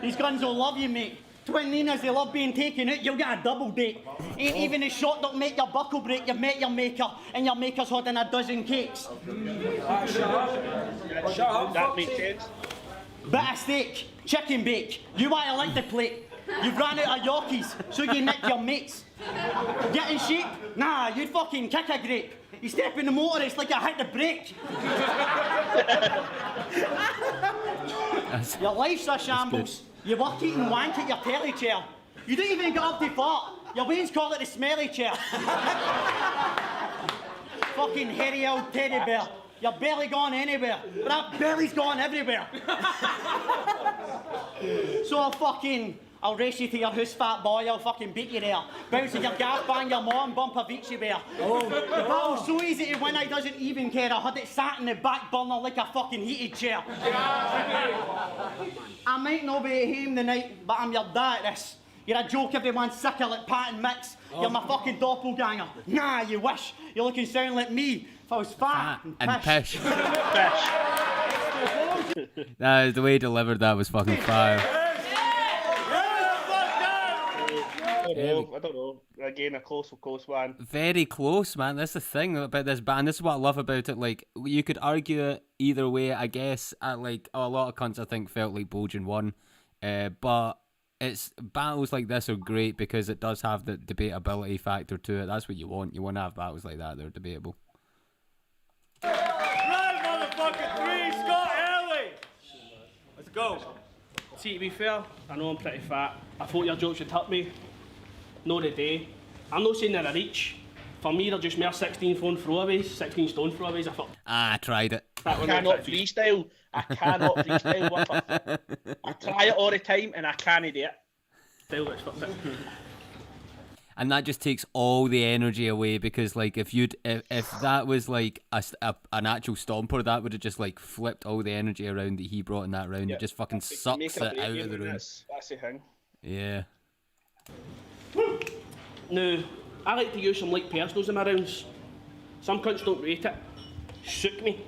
These guns will love you, mate. Twin Ninas, they love being taken out. You'll get a double date. Ain't even a shot that'll make your buckle break. You've met your maker, and your maker's holding a dozen cakes. Shut up. That makes sense. Bit of steak, chicken bake. You want to lick the plate. You've ran out of Yorkies, so you nick your mates. Get in shape? Nah, you'd fucking kick a grape. You step in the motor, it's like I hit the brake. Your life's a shambles. You work, eat and wank at your telly chair. You don't even get up to fart. Your wains call it the smelly chair. Fucking hairy old teddy bear. Your belly gone anywhere, but that belly's gone everywhere. So I'll race you to your house, fat boy. I'll fucking beat you there. Bounce in your gaff, bang your mom, bump a Vici bear. The battle's so easy to win, I doesn't even care. I had it sat in the back burner like a fucking heated chair. I might not be at home tonight, but I'm your dad at this. You're a joke, everyone's sick of like Pat and Mix. You're my fucking doppelganger. Nah, you wish. You're looking sound like me if I was fat and pish. The way he delivered that was fucking fire. I don't know. Again, a close one. Very close, man. That's the thing about this band. This is what I love about it. Like, you could argue it either way, I guess. Like, a lot of cunts, I think, felt like Bulgin won. But it's battles like this are great because it does have the debatability factor to it. That's what you want. You want to have battles like that are debatable. Right, motherfucker, 3, Scott Earley. Let's go. See, to be fair, I know I'm pretty fat. I thought your jokes would hurt me. No today. I'm not saying they're a reach. For me, they're just mere 16 stone throwaways. I thought. I tried it. I cannot freestyle. I cannot freestyle. I try it all the time and I can't do it. And that just takes all the energy away, because like if that was like an actual stomper, that would have just like flipped all the energy around that he brought in that round. It just fucking sucks it out of the room. That's the thing. Yeah. No, I like to use some light personals in my rounds. Some cunts don't rate it. Shook me.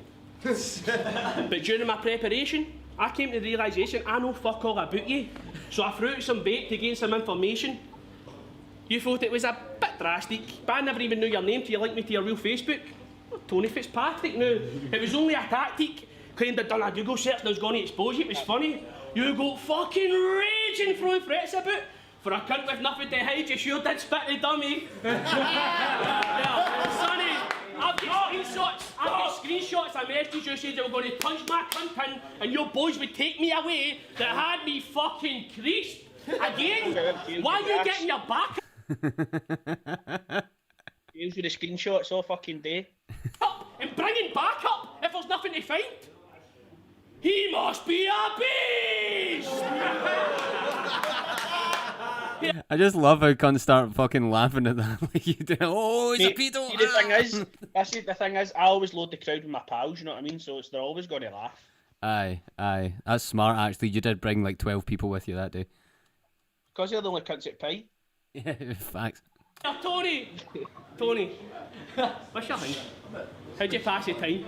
But during my preparation, I came to the realisation I know fuck all about you. So I threw out some bait to gain some information. You thought it was a bit drastic, but I never even knew your name till you linked me to your real Facebook. Tony Fitzpatrick, no. It was only a tactic. Claimed I'd done a Google search and I was going to expose you. It was funny. You got fucking raging throwing threats about. For a cunt with nothing to hide, you sure did spit the dummy. Yeah, Sonny, I've got screenshots of messages you said they were going to punch my cunt in and your boys would take me away that had me fucking creased. Again, why are you getting your back? Deals with the screenshots all fucking day. Up and bringing back up if there's nothing to find. He must be a beast! I just love how cunts start fucking laughing at that. Like you do. Oh, he's a pedo. See, the thing is, I always load the crowd with my pals, you know what I mean? So they're always going to laugh. Aye. That's smart, actually. You did bring like 12 people with you that day. Because they're the only cunts at pie. Yeah, facts. Tony, what's your thing? How'd you pass your time?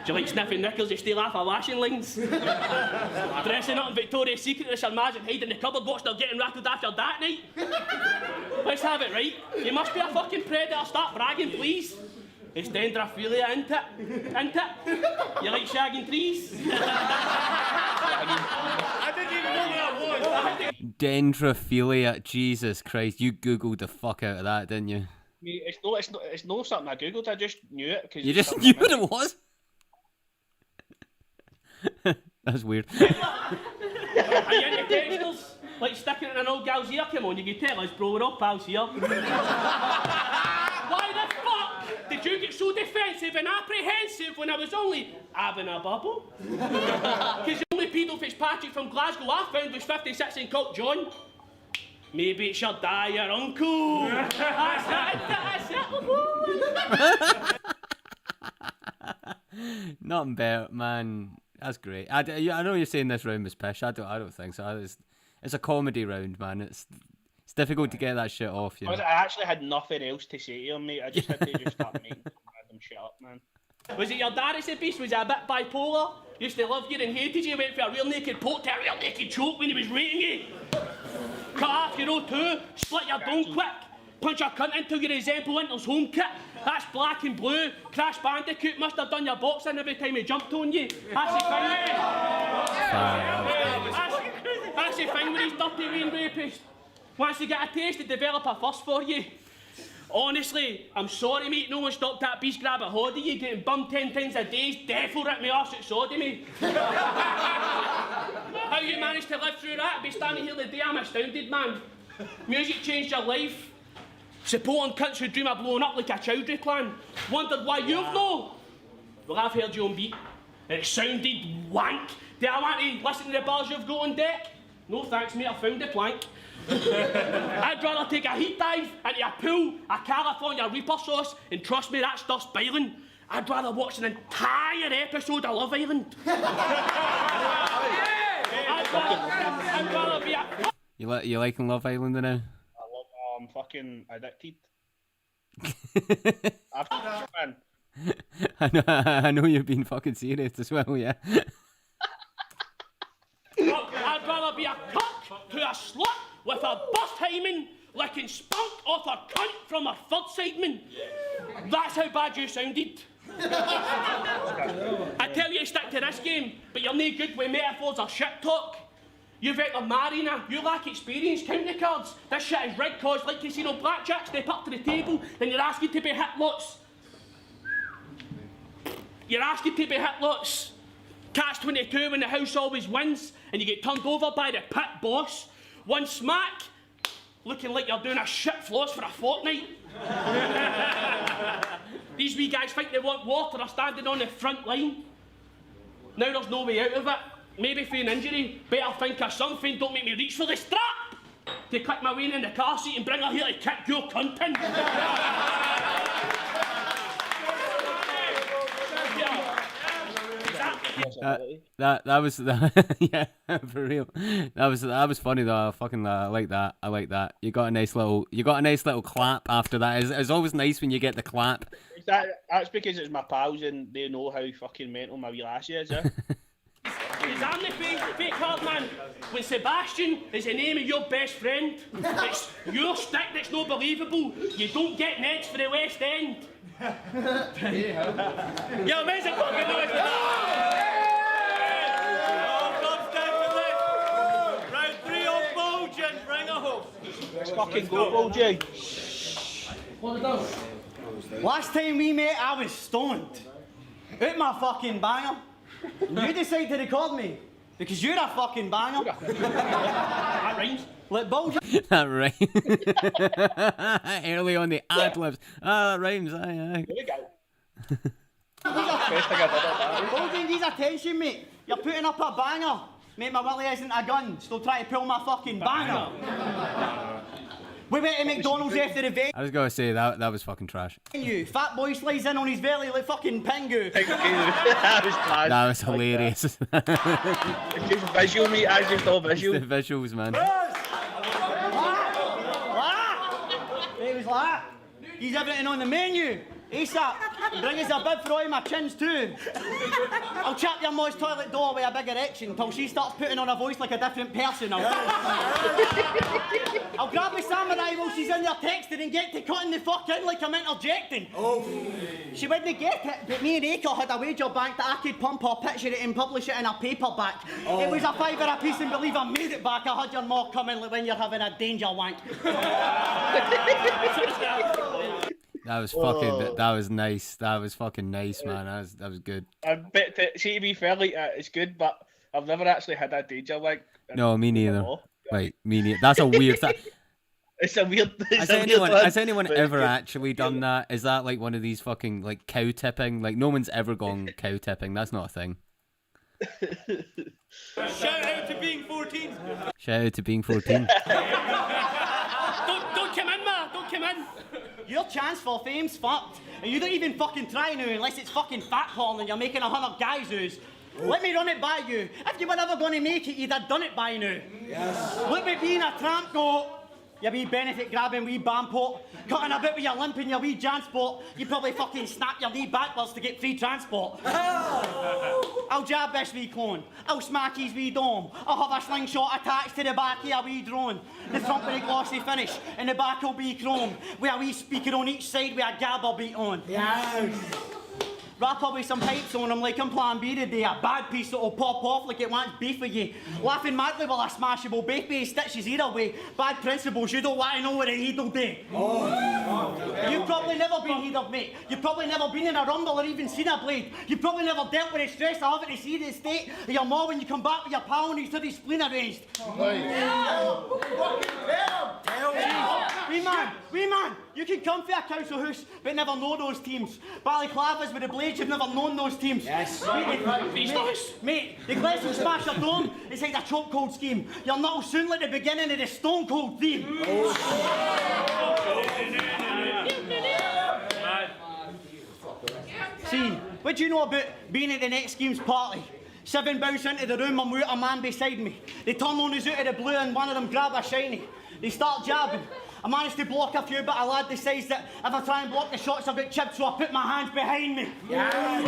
Do you like sniffing knickers? You steal off our lashing lines? Dressing up in Victoria's Secret as your ma's and hiding in the cupboard watching her getting rattled after that night? Let's have it right. You must be a fucking predator. Start bragging, please. It's dendrophilia, isn't it? You like shagging trees? I didn't even know what that was. Dendrophilia, Jesus Christ! You googled the fuck out of that, didn't you? It's no something I googled. I just knew it. You just knew what it was? That's weird. Are you into texters? Like sticking it in an old gal's ear? Come on, you can tell us, bro. We're all pals here. Why the fuck did you get so defensive and apprehensive when I was only having a bubble? Because the only pedo Fitzpatrick from Glasgow I found was 56 and called John. Maybe it shall die your uncle. That's it. Nothing better, man. That's great. I know you're saying this round was pish. I don't think so. It's a comedy round, man. It's difficult to get that shit off, you know. I actually had nothing else to say to him, mate. I just had to just start making random shit up, man. Was it your dad that's the beast? Was he a bit bipolar? Used to love you and hated you, went for a real naked poke to a real naked choke when he was rating you? Cut off your O2, split your dome quick, punch your cunt until you resemble Intel's home kit. That's black and blue. Crash Bandicoot must have done your boxing every time he jumped on you. That's the thing. That's the thing with these dirty rain rapists. Once they get a taste, they develop a thirst for you. Honestly, I'm sorry, mate. No one stopped that beast grab a hod of you. Getting bummed 10 times a day is definitely ripped me off at sodomy. How you managed to live through that? Be standing here the day, I'm astounded, man. Music changed your life. Supporting cunts who dream of blowing up like a chowdhury plan. Wondered why you've no. Well, I've heard you on beat, and it sounded wank. Do I want to listen to the bars you've got on deck? No thanks, mate, I found the plank. I'd rather take a heat dive into a pool, a California Reaper sauce, and trust me, that stuff's boiling. I'd rather watch an entire episode of Love Island. I'd rather be a... You liking Love Island now? I'm fucking addicted. Man. I know you've been fucking serious as well, yeah. I'd rather be a cuck to a slut with a bust hymen licking spunk off a cunt from a third sideman. That's how bad you sounded. I tell you to stick to this game, but you're no good with metaphors or shit talk. You've entered Marina, you lack experience counting cards. This shit is rigged cause like casino blackjack, step up to the table, then you're asking to be hit lots. Catch 22 when the house always wins, and you get turned over by the pit boss. One smack, looking like you're doing a shit floss for a fortnight. These wee guys think they want water are standing on the front line. Now there's no way out of it. Maybe for an injury, better think of something, don't make me reach for the strap to click my way in the car seat and bring her here to kick your cunt in. That was yeah, for real. That was funny though. I like that. I like that. You got a nice little clap after that. It's always nice when you get the clap. That's because it's my pals and they know how fucking mental my wee lassie is. Yeah. I'm the fake hard man. When Sebastian is the name of your best friend, it's your stick that's not believable. You don't get next for the West End. Yo, make some fucking noise for that. Round 3 on Bulgin, bring her home. Let's fucking go, Bulgy. Last time we met, I was stoned. Out my fucking banger. You decide to record me because you're a fucking banger. That rhymes. Let bullshit. That rhymes. Early on the ad libs. That rhymes. Aye. There we go. Bulging, these attention, mate. You're putting up a banger. Mate, my willy isn't a gun. Still trying to pull my fucking banger. We went to McDonald's after the venue. I was gonna say that was fucking trash. Fat boy slides in on his belly like fucking Pingu. That was hilarious. It's just visual, mate. I just all visual. The visuals, man. It was like, he's everything on the menu. ASAP, bring us a bib for all my chins too. I'll chap your mom's toilet door with a big erection until she starts putting on a voice like a different person. I'll grab the samurai while she's in there texting and get to cutting the fuck in like I'm interjecting. She wouldn't get it, but me and Aiko had a wager bank that I could pump her, picture it and publish it in a paperback. It was a $5 a piece and believe I made it back. I had your mom come in like when you're having a danger wank. That was fucking. That was nice. That was fucking nice, man. That was good. A bit to be fair, like it's good, but I've never actually had a danger like. No, me neither. Wait, me neither. That's a weird thing. It's a weird. Has anyone ever actually done that? Is that like one of these fucking like cow tipping? Like no one's ever gone cow tipping. That's not a thing. Shout out to being 14. Shout out to being 14. Don't come in, ma. Don't come in. Your chance for fame's fucked, and you don't even fucking try now unless it's fucking fat porn and you're making 100 guys who's. Let me run it by you. If you were never going to make it, you'd have done it by now. Yes. Look me being a tramp go. You wee benefit grabbing wee bamport, cutting a bit with your limp in your wee jansport. You probably fucking snap your knee backwards to get free transport. I'll jab this wee clone. I'll smack his wee dome. I'll have a slingshot attached to the back of a wee drone. The front with a glossy finish, and the back will be chrome. With a wee speaker on each side with a gabber beat on. Yes. Wrap up with some pipes on him like I'm Plan B today. A bad piece that'll pop off like it wants beef for you. Laughing madly while a smashable baby stitches either way. Bad principles, you don't want to know what a heed'll do. You've probably never been heeded, mate. You've probably never been in a rumble or even seen a blade. You've probably never dealt with the stress of having to see the state of your mom when you come back with your pal and he's had his spleen arranged. Wee man, you can come for a council house, but never know those teams. Balaclavas with the blades, you've never known those teams. Yes. Mate, the glass will smash your dome. It's like a chokehold scheme. You're not soon like the beginning of the Stone Cold theme. See, what do you know about being at the next scheme's party? 7 bounce into the room, I'm with a man beside me. They turn on us out of the blue and one of them grab a shiny. They start jabbing. I managed to block a few, but a lad decides that if I try and block the shots, I'll get chipped, so I put my hands behind me. Yes.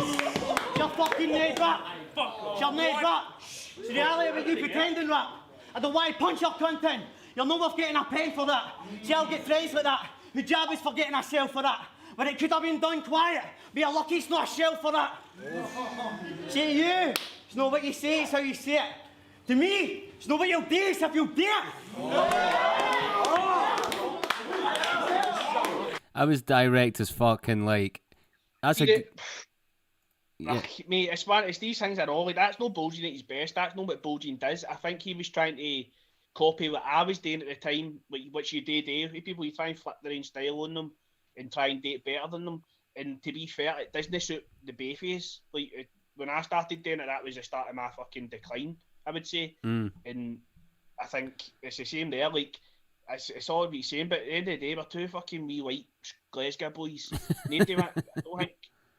You're fucking Ned Rap. You're Ned Rap. It's the reality of what you pretending, Rap. I don't want to punch your cunt in. You're not worth getting a pen for that. See, I'll get friends like that. The job is for getting a shell for that. But it could have been done quiet. Be a lucky it's not a shell for that. See you. It's not what you say, it's how you say it. To me, it's not what you'll do, it's if you'll do it. I was direct as fucking like. That's a. Yeah. Mate, it's these things are all like that's no Bulging at his best. That's not what Bulging does. I think he was trying to copy what I was doing at the time, which you do with people. You try and flip their own style on them and try and do it better than them. And to be fair, it doesn't suit the both of us. Like, when I started doing it, that was the start of my fucking decline, I would say. And I think it's the same there. Like, it's all we saying, but at the end of the day, we're two fucking wee white Glasgow boys. I don't think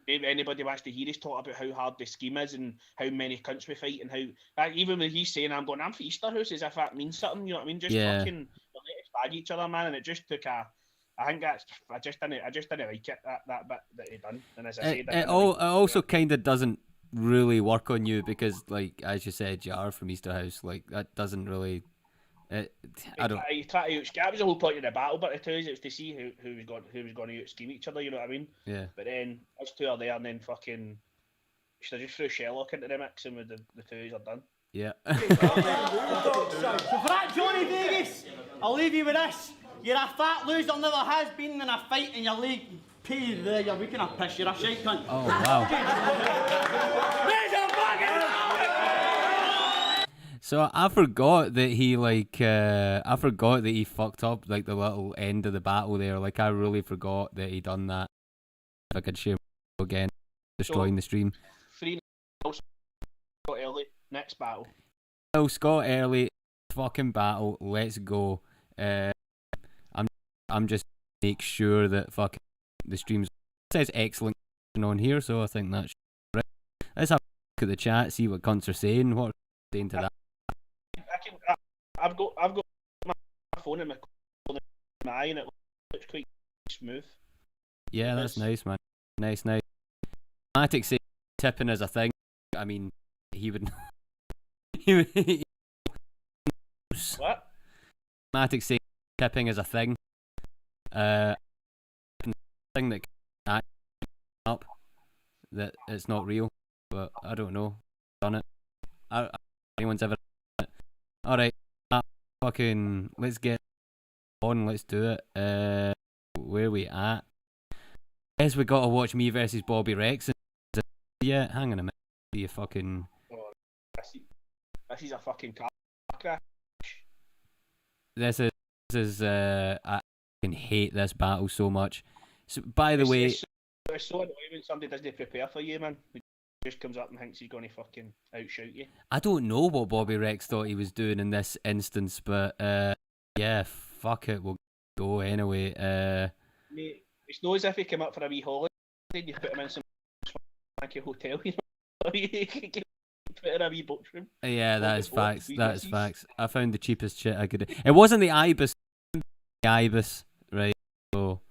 anybody wants to hear us talk about how hard the scheme is and how many cunts we fight and how. Even when he's saying, I'm for Easterhouse, as if that means something, you know what I mean? Just fucking let us bag each other, man. And it just took I think that's. I just didn't like it, that bit that he done. And as I said, it also kind of doesn't really work on you because, like, as you said, you are from Easterhouse. Like, that doesn't really. I don't. You try to that was the whole point of the battle, but it was to see who was going to out scheme each other. You know what I mean? Yeah. But then us two are there, and then fucking should I just throw Sherlock into the mix, and with the two are done. Yeah. So for that, Johnny Vegas, I'll leave you with this. You're a fat loser, never has been in a fight in your league. Pay there, you're weak enough piss, you're a shite cunt. Oh, wow. So I forgot that he fucked up like the little end of the battle there. Like, I really forgot that he done that. If I could share again, destroying the stream. 3-0 Scott Earley, next battle. Oh, Scott Earley, fucking battle. Let's go. I'm just make sure that fucking the stream's it says excellent on here, so I think that's right. Let's have a look at the chat, see what cunts are saying. What are they saying to that? I've got my phone in my eye, and it looks quite smooth. Yeah, that's nice, man. Nice. Matic say tipping is a thing. I mean, he would. What? Matic say tipping is a thing. Thing that can up that it's not real, but I don't know. Done it. Anyone's ever done it? All right, fucking. Let's get on. Let's do it. Where we at? Guess we gotta watch me versus Bobby Rex. Yeah, hang on a minute. You fucking. Oh, this is a fucking car crash. This is. I fucking hate this battle so much. So, by the way, it's so annoying when somebody doesn't prepare for you, man. He just comes up and thinks he's going to fucking outshoot you. I don't know what Bobby Rex thought he was doing in this instance, but yeah, fuck it, we'll go anyway. Mate, it's not as if he came up for a wee holiday and you put him in some swanky hotel, you know. You can put in a wee boat room. Yeah, that is facts. That is facts. I found the cheapest shit I could. It wasn't the Ibis. Right? So,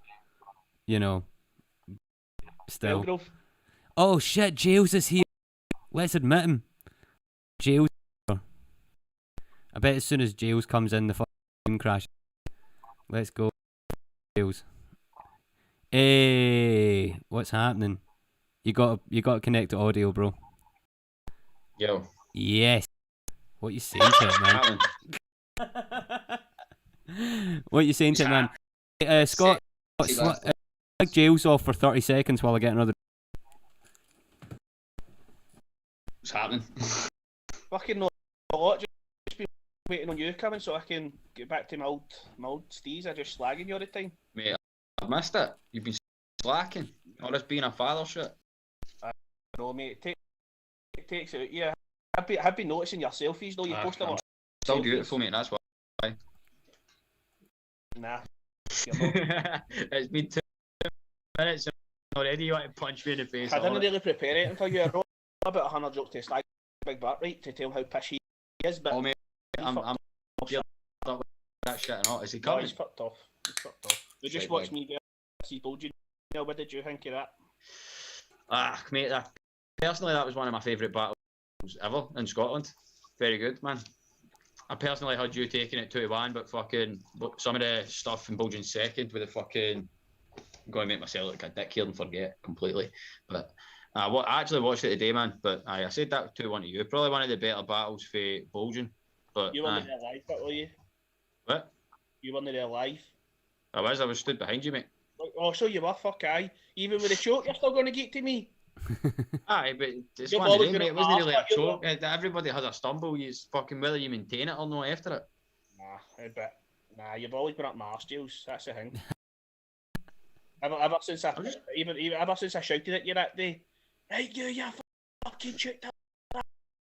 you know, still. Belgrove. Oh shit, Jailz is here. Let's admit him. Jailz. I bet as soon as Jailz comes in, the fucking crash. Let's go, Jailz. Hey, what's happening? You got to connect to audio, bro. Yo. Yes. What you saying to it, man? What you saying to it, man? Scott, like Jailz off for 30 seconds while I get another. What's happening? Fucking not a lot. Just been waiting on you coming so I can get back to my old steez. I just slagging you all the time. Mate, I've missed it. You've been slacking. All this being a father shit. I know, mate. It takes it out. Yeah, I've been noticing your selfies though. You post them on. Still beautiful, mate. That's why. Nah. It's been 2 minutes already. You want to punch me in the face? I didn't really prepare it until you wrote about 100 jokes to slag Big Barkryte to tell how pishy he is. But oh mate, I'm geared up with that shit and all. Is he coming? He's fucked off. We just watched me versus Bulging. What did you think of that? Mate, personally that was one of my favourite battles ever in Scotland. Very good, man. I personally had you taking it 2-1, but fucking some of the stuff in Bulging's second with the fucking. I'm going to make myself look like a dick here and forget completely. But I actually watched it today, man. But I said that 2-1 to you. Probably one of the better battles for Bulging. But you weren't there live, but were you? What? You weren't there live. I was stood behind you, mate. Oh, so you were, fuck aye. Even with a choke, you're still going to get to me. Aye, but it's one of them, mate. It wasn't really a choke. Everybody has a stumble. You fucking whether you maintain it or not after it. But nah, you've always been up my arse, Jailz. That's the thing. Ever since I ever since I shouted at you that day, right, you fucking shit,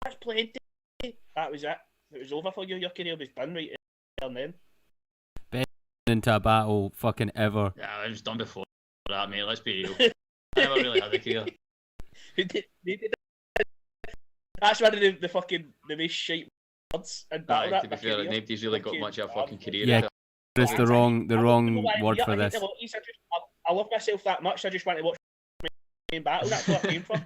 that's plenty. That was it. It was over for you. Your career was done right there and then. Best into a battle fucking ever. Yeah, it was done before that, mate. Let's be real. I never really had a career. That's one of the fucking the most shite words in battle rap. To be fair, nobody's really got much of a fucking career. Yeah, it's the wrong word for this. I love myself that much. I just want to watch in battle. That's what I came for.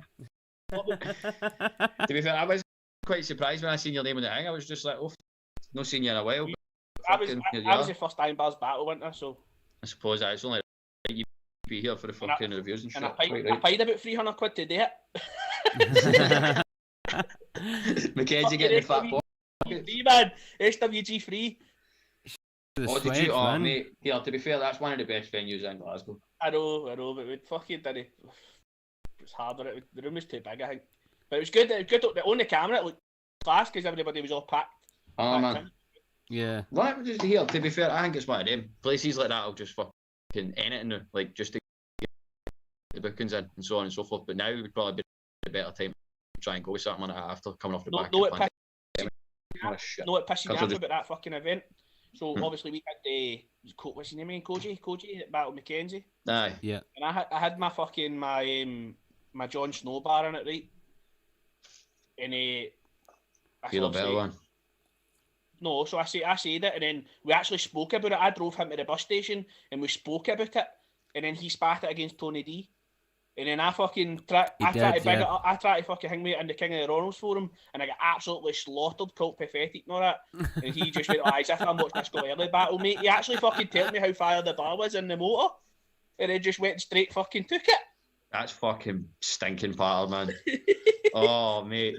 To be fair, I was quite surprised when I seen your name on the thing. I was just like, oh, not seen you in a while. I was the first IRN BRZ battle, wasn't I? So I suppose that it's only right you be here for the fucking reviews and shit. I paid about £300 to do it. MacKenzie getting the fat boy. Man, SWG free. What did you? Oh, mate. Yeah, to be fair, that's one of the best venues in Glasgow. I know, but we fucking did it. It was harder. The room was too big, I think. But it was good. It was good. On the camera, it looked class because everybody was all packed. Oh man. Yeah. That just here. To be fair, I think it's one of them places like that will just fucking anything like just to get the bookings in and so on and so forth. But now would probably be a better time to try and go with something like that after coming off the back. It pisses me off about that fucking event. So obviously we had the what's his name again? Koji that battled MacKenzie. Aye. Yeah. And I had my fucking my Jon Snow bar in it, right? And Feel a better one. No, so I said it, and then we actually spoke about it. I drove him to the bus station, and we spoke about it, and then he spat it against Tony D. And then I fucking tried to fucking hang me in the King of the Ronalds for him, and I got absolutely slaughtered, called pathetic and all that. And he just went, as if I'm watching a Scott Earley battle, mate. He actually fucking told me how far the bar was in the motor, and then just went straight fucking took it. That's fucking stinking pattern, man. Oh, mate.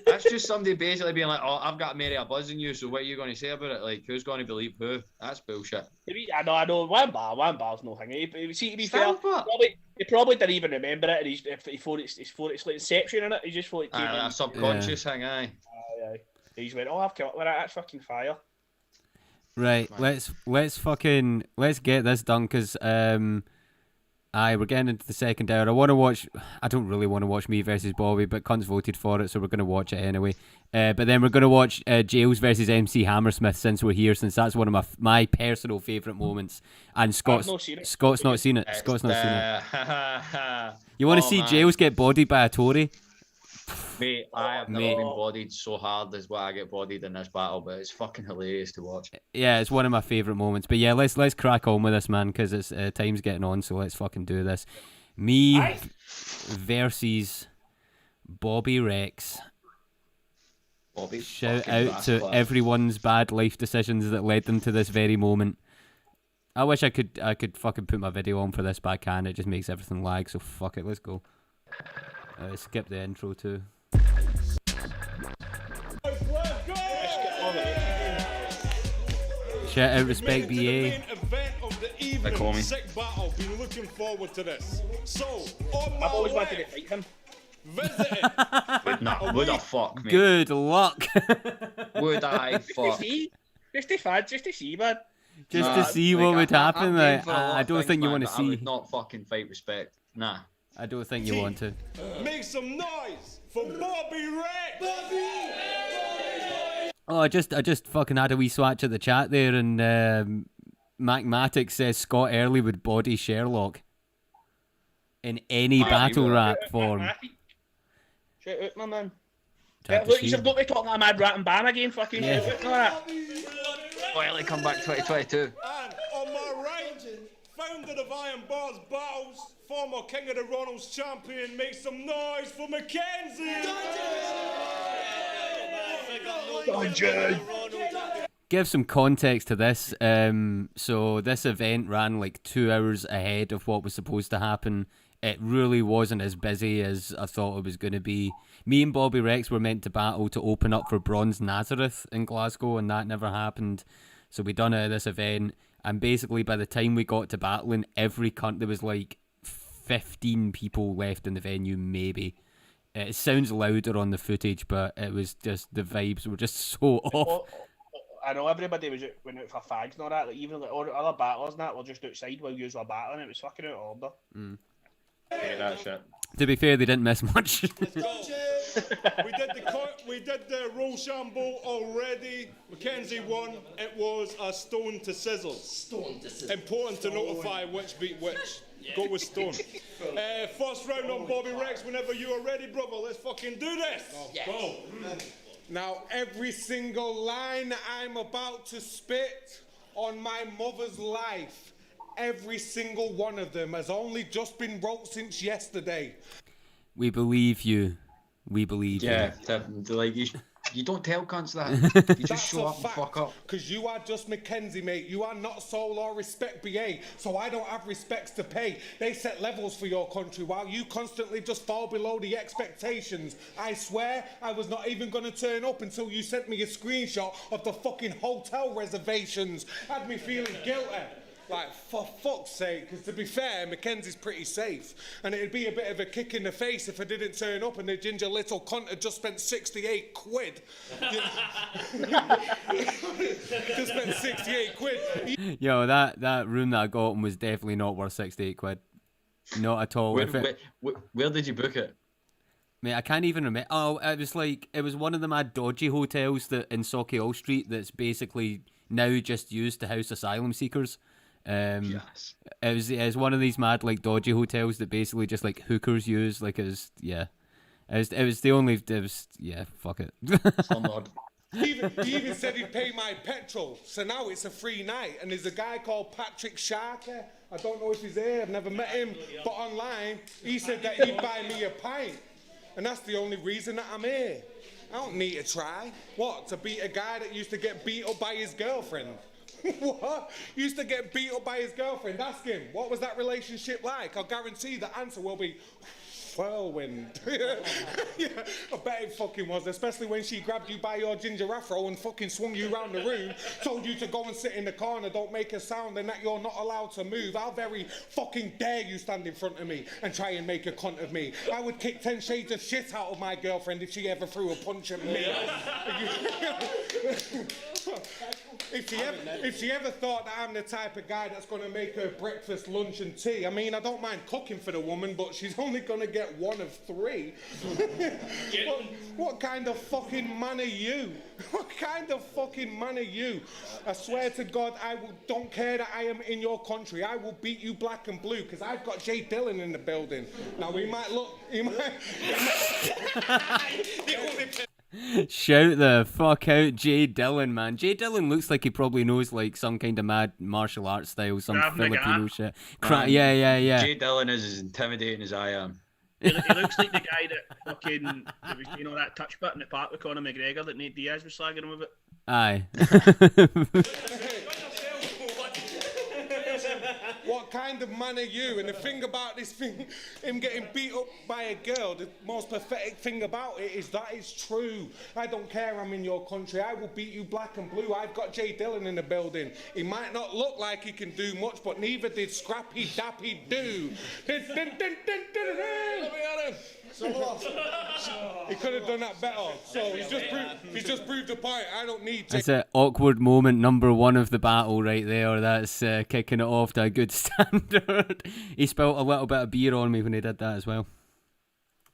That's just somebody basically being like, oh, I've got Mary a buzz in you, so what are you going to say about it? Like, who's going to believe who? That's bullshit. I know. One bar's no thing. See, to be fair, he probably didn't even remember it, and he thought it's like Inception in it. He just thought it came in. A subconscious thing, aye. Aye. He just went, oh, I've come up with that. That's fucking fire. Right, let's get this done, because we're getting into the second hour. I don't really want to watch me versus Bobby, but cunts voted for it, so we're going to watch it anyway. But then we're going to watch Jailz versus MC Hammersmith since we're here, since that's one of my personal favourite moments. And Scott's not seen it. Scott's not seen it. You want to see Jailz get bodied by a Tory? Mate, I have never been bodied so hard as what I get bodied in this battle, but it's fucking hilarious to watch. Yeah, it's one of my favourite moments. But yeah, let's crack on with this, man, because it's time's getting on, so let's fucking do this. Me versus Bobby Rex. Shout out to everyone's bad life decisions that led them to this very moment. I wish I could fucking put my video on for this, but I can't. It just makes everything lag, so fuck it, let's go. Skip the intro too. Shout out Respect BA. They call me. Been looking forward to this. So, I've always wanted to fight him. Would I fuck, mate? Good luck. Would I fuck? Just to see, man. Just to see what would happen. I don't think you want to see. I would not fucking fight Respect. Nah. I don't think you want to. Make some noise for Bobby Rex! Oh, I just fucking had a wee swatch at the chat there, and Mac says Scott Earley would body Sherlock in any battle rap form. Shout out, my man. Look, you've got me talking about Mad Rat and Bam again, fucking shout out, alright. Earley come back 2022. And on my right, founder of IRN BRZ Battles, former King of the Ronalds champion, make some noise for MacKenzie! Give some context to this. So this event ran like 2 hours ahead of what was supposed to happen. It really wasn't as busy as I thought it was going to be. Me and Bobby Rex were meant to battle to open up for Bronze Nazareth in Glasgow, and that never happened. So we done this event, and basically by the time we got to battling, every cunt, there was like 15 people left in the venue, maybe. It sounds louder on the footage, but it was just, the vibes were just so off. I know everybody went out for fags and all that. Like even like all the other battlers and that were just outside while you were battling. It was fucking out of order. Yeah, that shit. To be fair, they didn't miss much. We did the Rochambeau already. MacKenzie won. It was a stone to sizzle. Important to notify which beat which. Go with stone. First round on Bobby Rex. Whenever you are ready, brother, let's fucking do this. Go. Now, every single line that I'm about to spit on my mother's life, every single one of them has only just been wrote since yesterday. We believe you. We believe you. Yeah, like you don't tell cunts that. You just show up and fuck up. Because you are just MacKenzie, mate. You are not soul or respect BA, so I don't have respects to pay. They set levels for your country while you constantly just fall below the expectations. I swear I was not even going to turn up until you sent me a screenshot of the fucking hotel reservations. Had me feeling guilty. Like, for fuck's sake, because to be fair, MacKenzie's pretty safe. And it'd be a bit of a kick in the face if I didn't turn up and the ginger little cunt had just spent 68 quid. Just spent 68 quid. Yo, that room that I got in was definitely not worth 68 quid. Not at all. Where did you book it? Mate, I can't even remember. Oh, it was one of the mad dodgy hotels that in Sauchiehall Street that's basically now just used to house asylum seekers. Yes. It was one of these mad like dodgy hotels that basically just like hookers use. Like it was fuck it. He even said he'd pay my petrol, so now it's a free night. And there's a guy called Patrick Sharker. I don't know if he's here. I've never met him, but online he said that he'd buy me a pint, and that's the only reason that I'm here. I don't need to try. What, to beat a guy that used to get beat up by his girlfriend? What? Used to get beat up by his girlfriend? Ask him, what was that relationship like? I'll guarantee the answer will be whirlwind. Yeah, I bet it fucking was, especially when she grabbed you by your ginger afro and fucking swung you around the room, told you to go and sit in the corner, don't make a sound, and that you're not allowed to move. How very fucking dare you stand in front of me and try and make a cunt of me. I would kick 10 shades of shit out of my girlfriend if she ever threw a punch at me. If she ever thought that I'm the type of guy that's going to make her breakfast, lunch and tea, I mean, I don't mind cooking for the woman, but she's only going to get one of three. What kind of fucking man are you? What kind of fucking man are you? I swear to God, don't care that I am in your country. I will beat you black and blue, because I've got Jay Dillon in the building. Now, he might... Shout the fuck out Jay Dillon, man. Jay Dillon looks like he probably knows like some kind of mad martial arts style, some Filipino shit. Yeah. Jay Dillon is as intimidating as I am. He looks like the guy that fucking, you know, that touch button at Park with Conor McGregor that Nate Diaz was slagging him about. Aye. What kind of man are you? And the thing about this thing, him getting beat up by a girl, the most pathetic thing about it is that it's true. I don't care I'm in your country. I will beat you black and blue. I've got Jay Dillon in the building. He might not look like he can do much, but neither did Scrappy Dappy Do. Let me at him. He could have done that better. So he's just proved the point. I don't need to. It's an awkward moment, number one of the battle right there. That's kicking it off to a good standard. He spilt a little bit of beer on me when he did that as well.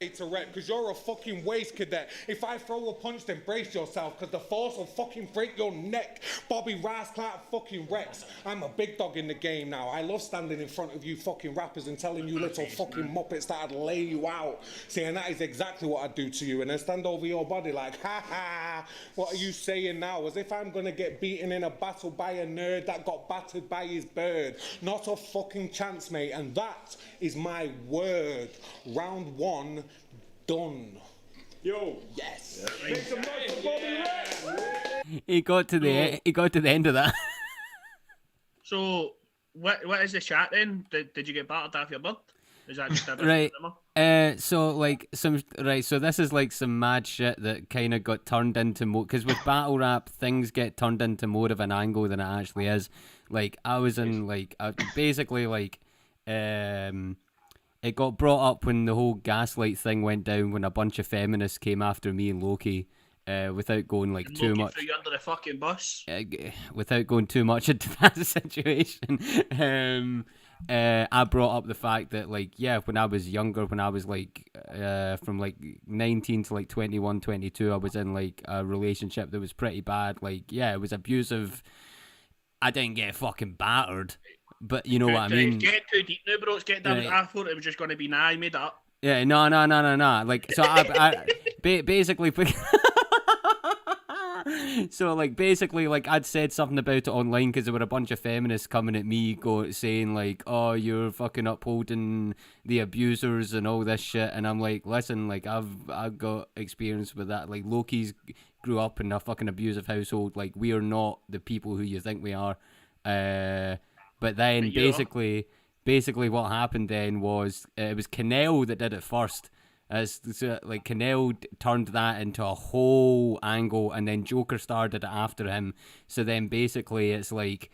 To rep, because you're a fucking waste cadet. If I throw a punch, then brace yourself, because the force will fucking break your neck. Bobby Rice Clark fucking Rex. I'm a big dog in the game now. I love standing in front of you fucking rappers and telling you little fucking muppets that I'd lay you out. See, and that is exactly what I'd do to you. And then stand over your body like, ha ha, what are you saying now? As if I'm gonna get beaten in a battle by a nerd that got battered by his bird. Not a fucking chance, mate. And that is my word. Round one. Done. Yo. Yes. Make some noise for Bobby Rex. He got to the end of that. So, what is the chat then? Did you get battered off your bird? Is that just a right? So this is like some mad shit that kind of got turned into more, because with battle rap things get turned into more of an angle than it actually is. Like I was in basically it got brought up when the whole gaslight thing went down, when a bunch of feminists came after me and Loki without going like too much. Threw you under the fucking bus. Without going too much into that situation, I brought up the fact that like when I was younger, when I was like from like 19 to like 21, 22, I was in like a relationship that was pretty bad. Like it was abusive. I didn't get fucking battered, but you know what I mean. It's getting too deep now, bro. It's getting down. I thought it was just going to be I made it up. Yeah, no. Like, so I basically. So like basically like I'd said something about it online because there were a bunch of feminists coming at me saying like, oh, you're fucking upholding the abusers and all this shit, and I'm like, listen, like I've got experience with that. Like Loki's grew up in a fucking abusive household. Like we are not the people who you think we are. But then basically what happened then was it was Canel that did it first. Like Canel turned that into a whole angle, and then Joker started it after him. So then basically it's like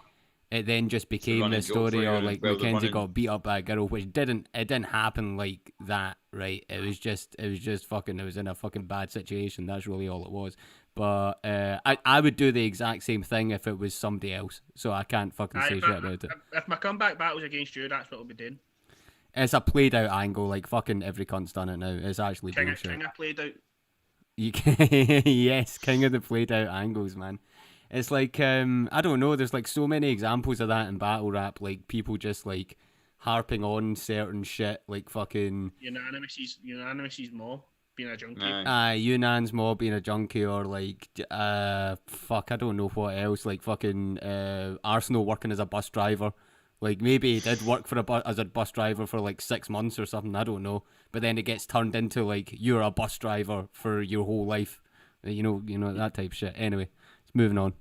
it then just became this story, or like MacKenzie got beat up by a girl, which didn't happen like that, right? It was just fucking. It was in a fucking bad situation. That's really all it was. But I would do the exact same thing if it was somebody else. So I can't fucking say shit about it. If my comeback battle's against you, that's what I'll be doing. It's a played out angle, like fucking every cunt's done it now. It's actually bullshit. King of played out. Yes, king of the played out angles, man. It's like I don't know. There's like so many examples of that in battle rap, like people just like harping on certain shit, like fucking Unanimous mob being a junkie. Unan's mob being a junkie, or like fuck, I don't know what else, like fucking Arsenal working as a bus driver. Like maybe he did work as a bus driver for like 6 months or something, I don't know. But then it gets turned into like you're a bus driver for your whole life. You know that type of shit. Anyway, it's moving on.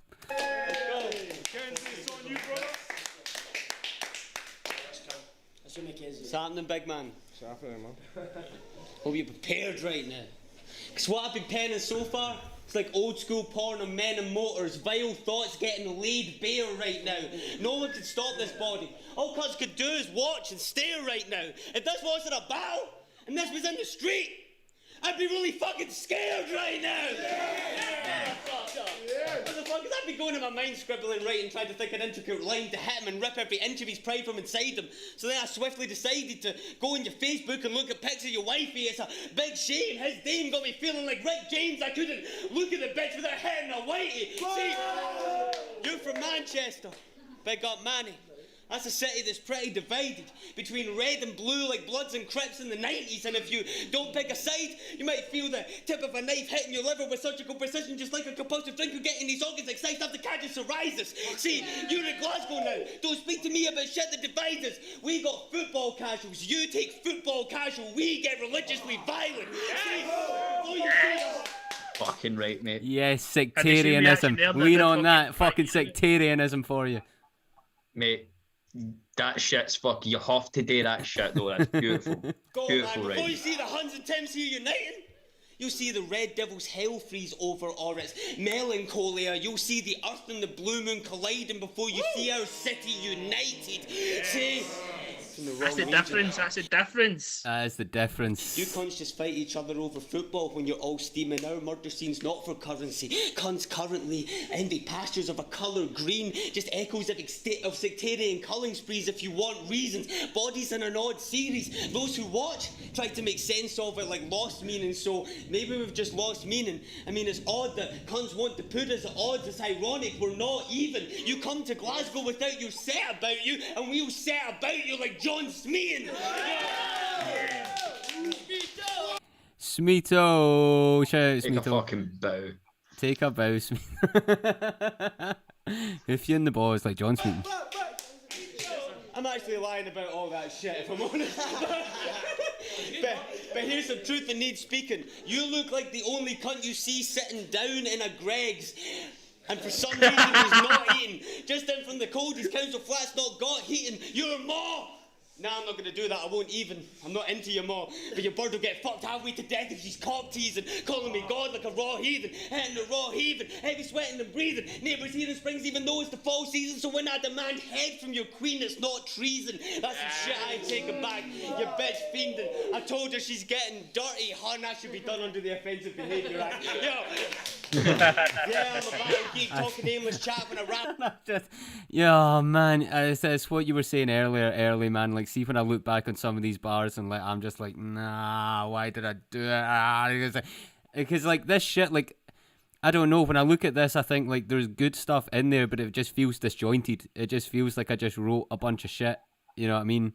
What's happening, big man? What's happening, man? Hope you're prepared right now. Because what I've been penning so far, it's like old school porn of men and motors, vile thoughts getting laid bare right now. No one can stop this body. All cunts could do is watch and stare right now. If this wasn't a battle, and this was in the street, I'd be really fucking scared right now. Motherfuckers, I'd be going in my mind scribbling, writing, trying to think an intricate line to hit him and rip every inch of his pride from inside him. So then I swiftly decided to go on your Facebook and look at pics of your wifey. It's a big shame. His dame got me feeling like Rick James. I couldn't look at the bitch without hitting a whitey. See, you're from Manchester. Big up Manny. That's a city that's pretty divided between red and blue like Bloods and Crips in the 90s, and if you don't pick a side, you might feel the tip of a knife hitting your liver with surgical precision, just like a compulsive drinker getting these organs excised after catching psoriasis. See, you're in Glasgow now. Don't speak to me about shit that divides us. We got football casuals. You take football casual. We get religiously violent. See, Fucking right, mate. Yes, sectarianism. Lean on that. Fucking sectarianism for you. Mate, that shit's fuck. You have to do that shit though. That's beautiful. Beautiful, right? Before you see the Huns and Thames here uniting, you'll see the Red Devils hell freeze over or its melancholia. You'll see the Earth and the Blue Moon colliding before you see our city united. See? That's the difference. That's the difference. That is the difference. You cunts just fight each other over football when you're all steaming. Our murder scene's not for currency. Cunts currently envy pastures of a colour green. Just echoes of sectarian culling sprees if you want reasons. Bodies in an odd series. Those who watch try to make sense of it like lost meaning. So maybe we've just lost meaning. I mean, it's odd that cunts want to put us at odds. It's ironic. We're not even. You come to Glasgow without your set about you, and we'll set about you like John Smeeton. Smeeto. Shout out Smeeto. Take a fucking bow. Take a bow, Smeeto. If you're in the balls like John Smeeton. I'm actually lying about all that shit, if I'm honest. but here's some truth that needs speaking. You look like the only cunt you see sitting down in a Greg's. And for some reason he's not eating. Just in from the cold, his council flat's not got heating. You're ma! Nah, I'm not going to do that. I won't even. I'm not into your ma. But your bird will get fucked halfway to death if she's cock teasing, calling me God like a raw heathen, hitting the raw heathen, heavy sweating and breathing. Neighbours here in Springs even though it's the fall season. So when I demand head from your queen, it's not treason. That's some shit I ain't taking back. You bitch fiending. I told her she's getting dirty. Hun, that should be done under the Offensive Behaviour Act. Yo. Yeah, I'm a battle geek talking aimless chat when I rap. Yeah, man, it's what you were saying early, man. Like, see, when I look back on some of these bars and like, I'm just like, nah, why did I do it? Because like this shit, like, I don't know. When I look at this, I think like there's good stuff in there, but it just feels disjointed. It just feels like I just wrote a bunch of shit. You know what I mean?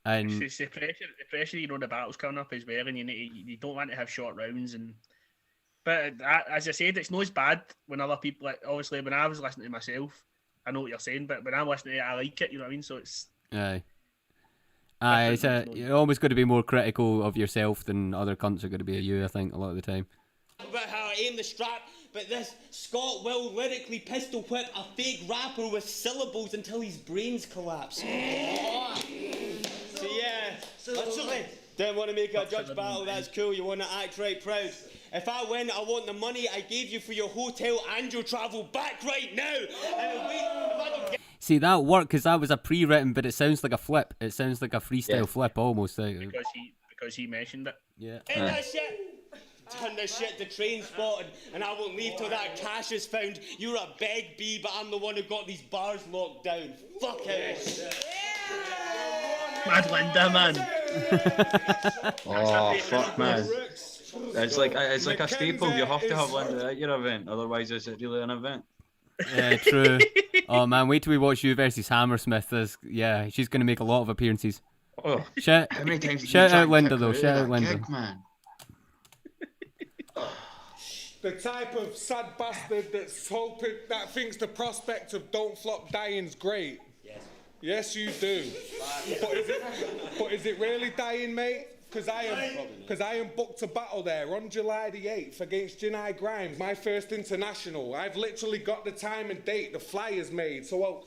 And It's the pressure, you know, the battle's coming up as well, and you don't want to have short rounds. But as I said, it's not as bad when other people, like, obviously, when I was listening to myself, I know what you're saying, but when I'm listening to it, I like it, you know what I mean? So it's... Aye, you're always going to be more critical of yourself than other cunts are going to be of you, I think, a lot of the time. About how I aim the strap, but this Scott will lyrically pistol whip a fake rapper with syllables until his brains collapse. So yeah, literally, didn't want to make a judge battle, that's cool, you want to act right proud. If I win, I want the money I gave you for your hotel and your travel back right now. See, that worked because that was a pre-written, but it sounds like a flip. It sounds like a freestyle flip almost. Because he mentioned it. Yeah. Ain't that shit? Turn this shit to Train Spotted, and I won't leave till that cash is found. You're a beg bee, but I'm the one who got these bars locked down. Fuck it. Mad Linda, man. Oh, fuck, man. It's like a staple. You have to have Linda at your event, otherwise is it really an event? Yeah, true. Oh man, wait till we watch you versus Hammersmith. Yeah, she's going to make a lot of appearances. Oh, shout out Linda though. Shout out Linda. Man. The type of sad bastard that thinks the prospect of Don't Flop dying's great. Yes, you do. But is it really dying, mate? Because I am booked to battle there on July the 8th against Janai Grimes, my first international. I've literally got the time and date, the flyers made. So,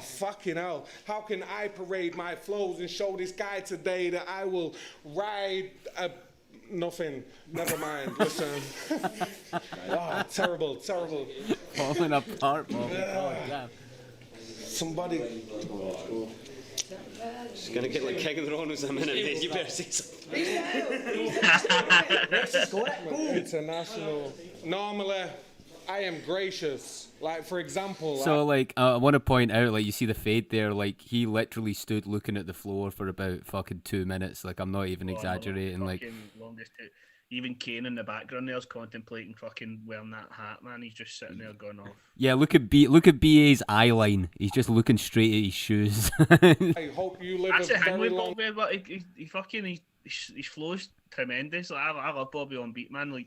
fucking hell. How can I parade my flows and show this guy today that I will ride a... Nothing. Never mind. Listen. Terrible. Falling apart, Bob. Somebody... She's gonna get like King of the Ronos in a minute, then you better say something. International. Normally, I am gracious. Like, for example... So, I want to point out, you see the fade there, he literally stood looking at the floor for about fucking 2 minutes. I'm not even exaggerating. Even Kane in the background there's contemplating fucking wearing that hat, man. He's just sitting there going off. Yeah, look at BA's eye line. He's just looking straight at his shoes. I hope you live That's a the thing very with long... Bobby, but his flow's tremendous. I love Bobby on beat, man. I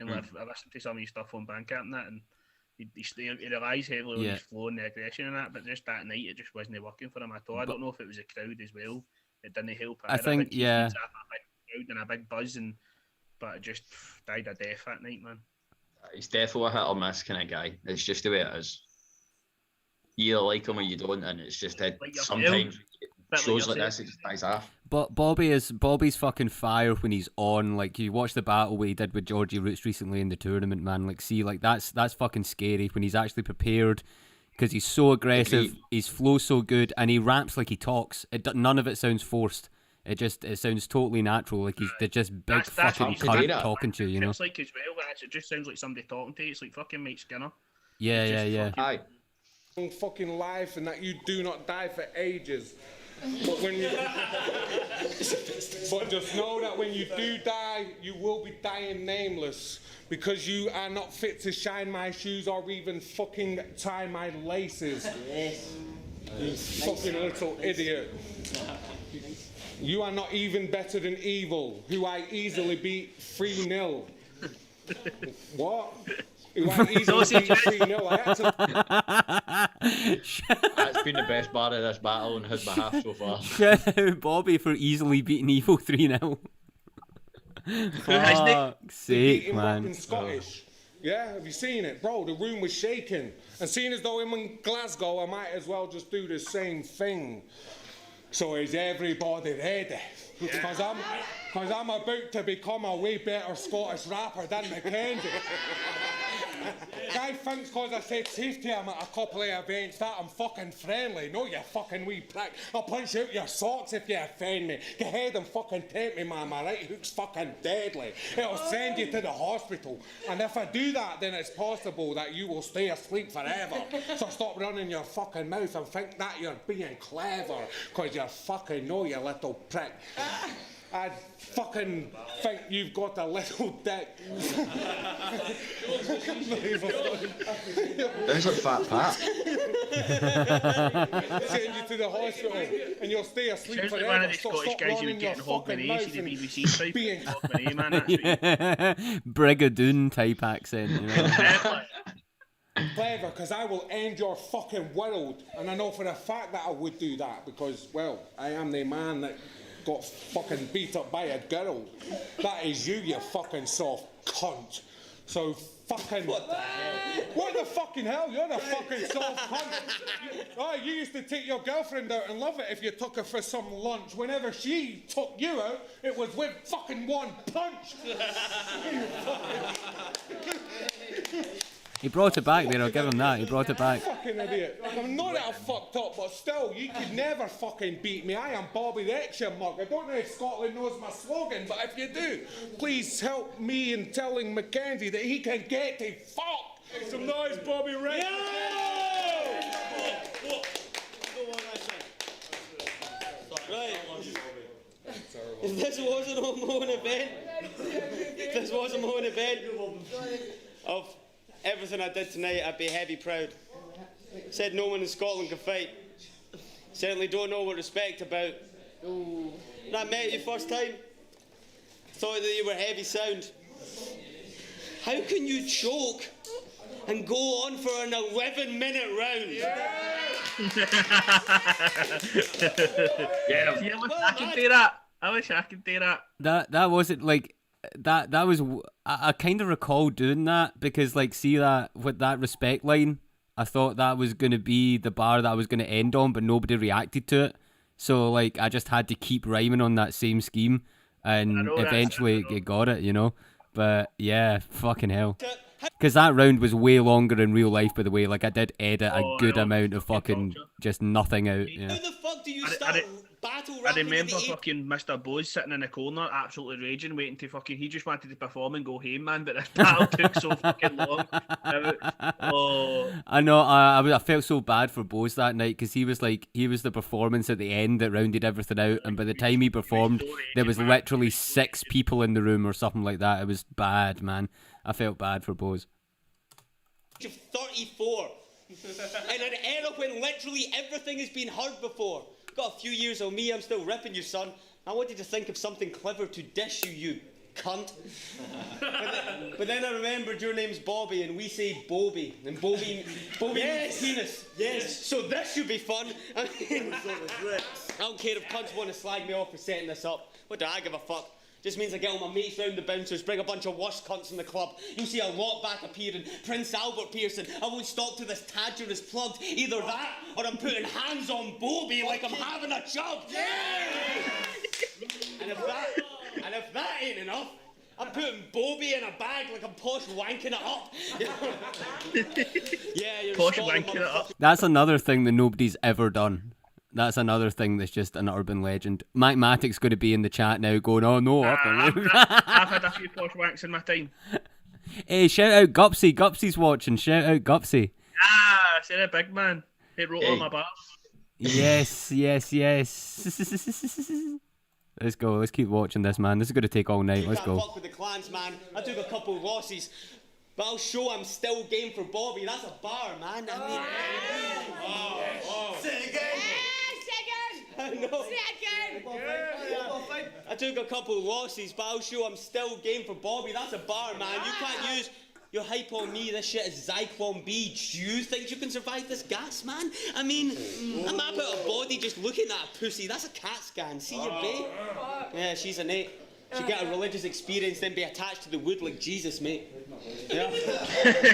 listen to some of his stuff on Bandcamp and that, and he relies heavily on his flow and the aggression and that, but just that night it just wasn't working for him at all. I don't know if it was a crowd as well. It didn't help. I think yeah. A big crowd and a big buzz, but it just died a death that night, man. He's definitely a hit or miss kind of guy. It's just the way it is. You either like him or you don't, and it's just that sometimes shows like this, it just dies off. But Bobby's fucking fire when he's on. You watch the battle what he did with Georgie Roots recently in the tournament, man. That's fucking scary when he's actually prepared, because he's so aggressive, his flow's so good, and he raps like he talks. None of it sounds forced. It sounds totally natural. He's just big fucking cunt talking to you, you know. It's as well. It just sounds like somebody talking to you. It's like fucking Mike Skinner. Yeah. Aye. Fucking life, and that you do not die for ages. But but just know that when you do die, you will be dying nameless, because you are not fit to shine my shoes or even fucking tie my laces. Yes. You fucking little idiot. You are not even better than Evil, who I easily beat 3-0. What? Who I easily beat 3-0. I had to... That's been the best bar of this battle on his behalf so far. Shout out Bobby for easily beating Evil 3-0. Fuck's sake, man. In Scottish. Yeah, have you seen it? Bro, the room was shaking. And seeing as though I'm in Glasgow, I might as well just do the same thing. So is everybody ready? Because I'm about to become a way better Scottish rapper than MacKenzie. Guy thinks because I said safety I'm at a couple of events that I'm fucking friendly. No, you fucking wee prick. I'll punch out your socks if you offend me. Go ahead and fucking tempt me, man. My right hook's fucking deadly. It'll send you to the hospital. And if I do that, then it's possible that you will stay asleep forever. So stop running your fucking mouth and think that you're being clever. Because you're fucking no, you little prick. I fucking think you've got a little dick. Sounds like Fat Pat. Send you to the hospital and you'll stay asleep Sounds like forever. one of the Scottish guys who would get in Hog Manay, see the BBC type. Being Hog Manay, man, that's right. Brigadoon type accent, you know. clever, because I will end your fucking world. And I know for a fact that I would do that because, well, I am the man that got fucking beat up by a girl. That is you, you fucking soft cunt. So fucking... What the hell? What the fucking hell? You're a fucking soft cunt. Oh, you used to take your girlfriend out and love it if you took her for some lunch. Whenever she took you out, it was with fucking one punch. He brought it back there, I'll give him that, he brought it back. Fucking idiot. I'm not that fucked up, but still, you could never fucking beat me. I am Bobby the Extra Mug. I don't know if Scotland knows my slogan, but if you do, please help me in telling MacKenzie that he can get to fuck. Make some noise, Bobby Ray. Right. If this wasn't a moan event, of everything I did tonight, I'd be heavy proud. Said no one in Scotland can fight. Certainly don't know what respect about. When I met you first time, thought that you were heavy sound. How can you choke and go on for an 11-minute round? Yeah, I can do that. I wish I could do that. That wasn't like... That was... I kind of recall doing that because, like, see that with that respect line, I thought that was going to be the bar that I was going to end on, but nobody reacted to it. So, like, I just had to keep rhyming on that same scheme, and eventually it got it, you know? But, yeah, fucking hell. Because that round was way longer in real life, by the way. Like, I did edit a good amount of fucking just nothing out. Yeah. How the fuck do you start battle I rapping? remember fucking Mr. Bose sitting in a corner, absolutely raging, waiting to fucking... He just wanted to perform and go home, man, but this battle took so fucking long. I know, I felt so bad for Bose that night, because he was the performance at the end that rounded everything out, and by the time he performed, there was literally 6 people in the room or something like that. It was bad, man. I felt bad for Bose. Of 34. In an era when literally everything has been heard before. Got a few years on me, I'm still ripping you, son. I wanted to think of something clever to dish you, you cunt. but then I remembered your name's Bobby and we say Bobby. And Bobby means penis. Yes. So this should be fun. I mean, I don't care if cunts want to slag me off for setting this up. What do I give a fuck? Just means I get all my mates round the bouncers, bring a bunch of worse cunts in the club. You'll see a lot back appearing. Prince Albert Pearson. I won't stop till this Tadger is plugged. Either that, or I'm putting hands on Bobby like I'm having a chub. Yeah! and if that ain't enough, I'm putting Bobby in a bag like I'm posh wanking it up. Yeah, you're posh wanking it up. That's another thing that nobody's ever done. That's another thing that's just an urban legend. Mike Matic's going to be in the chat now going, oh no, I've had a few posh wanks in my time. Hey, shout out Gupsy. Gupsy's watching. Shout out Gupsy. I said a big man. He wrote all my bars. Yes. Let's go. Let's keep watching this, man. This is going to take all night. Let's go. Fuck with the clans, man. I took a couple losses, but I'll show I'm still game for Bobby. That's a bar, man. I mean... Say it again. I know. I took a couple losses, but I'll show I'm still game for Bobby. That's a bar, man. You can't use your hype on me. This shit is Zyklon B. Do you think you can survive this gas, man? I mean, I'm up out of body just looking at a pussy. That's a CAT scan. See your babe? Yeah, she's an 8. She get a religious experience, then be attached to the wood like Jesus, mate. Yeah.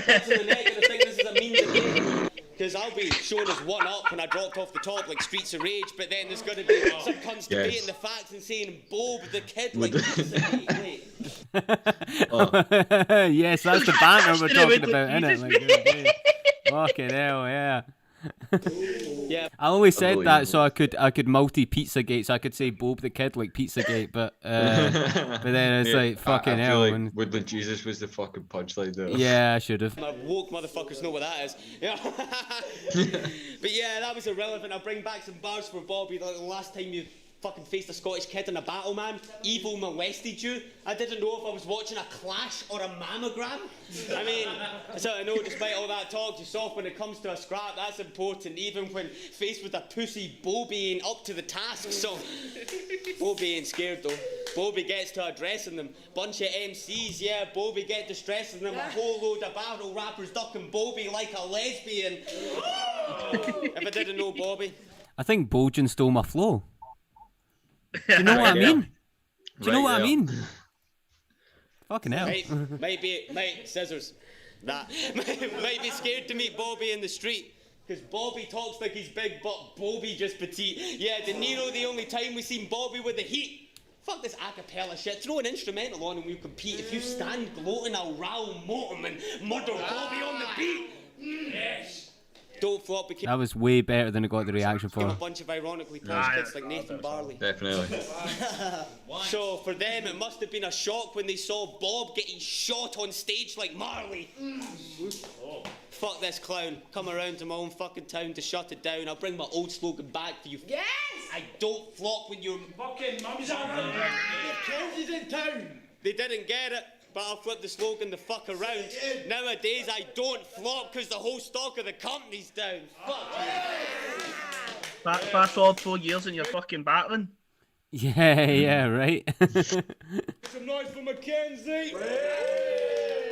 That's the neck. I think this is a means of game. Because I'll be shown as one up when I dropped off the top like Streets of Rage, but then there's going to be some cunts debating the facts and saying, Bob, the kid, like, wait. Yes, that's the banter we're talking about, innit? Like, fucking hell, yeah. Yeah. I only said that so I could multi Pizzagate, so I could say Bob the Kid like Pizzagate, but then it's like fucking I hell. feel like Woodland Jesus was the fucking punchline there. Yeah, I should have. My woke motherfuckers know what that is. Yeah. But yeah, that was irrelevant. I'll bring back some bars for Bobby. Like the last time you fucking faced a Scottish kid in a battle, man. Evil molested you. I didn't know if I was watching a clash or a mammogram. I mean, so I know despite all that talk, you're soft when it comes to a scrap. That's important, even when faced with a pussy. Bobby ain't up to the task. So Bobby ain't scared though. Bobby gets to addressing them. Bunch of MCs, yeah. Bobby get distressing them. A whole load of battle rappers ducking Bobby like a lesbian. If I didn't know Bobby. I think Bojan stole my flow. Do you know what I mean? Do you know what I mean? Fucking hell. Mate, scissors. Nah. Might be scared to meet Bobby in the street. Because Bobby talks like he's big, but Bobby just petite. Yeah, De Niro, the only time we seen Bobby with the heat. Fuck this a cappella shit. Throw an instrumental on and we'll compete. If you stand gloating, I'll row Motum and murder Bobby on the beat. Yes. Don't flop became That was way better than I got the reaction for. a bunch of ironically posh kids like Nathan Barley. Definitely. So for them, it must have been a shock when they saw Bob getting shot on stage like Marley. Fuck this clown. Come around to my own fucking town to shut it down. I'll bring my old slogan back for you. Yes! I don't flop when you're fucking mum's around. MacKenzie's in town. They didn't get it. But I'll flip the slogan the fuck around. Nowadays I don't flop because the whole stock of the company's down. Fuck you. Fast forward 4 years and you're fucking battling. Yeah, right. Some noise for MacKenzie.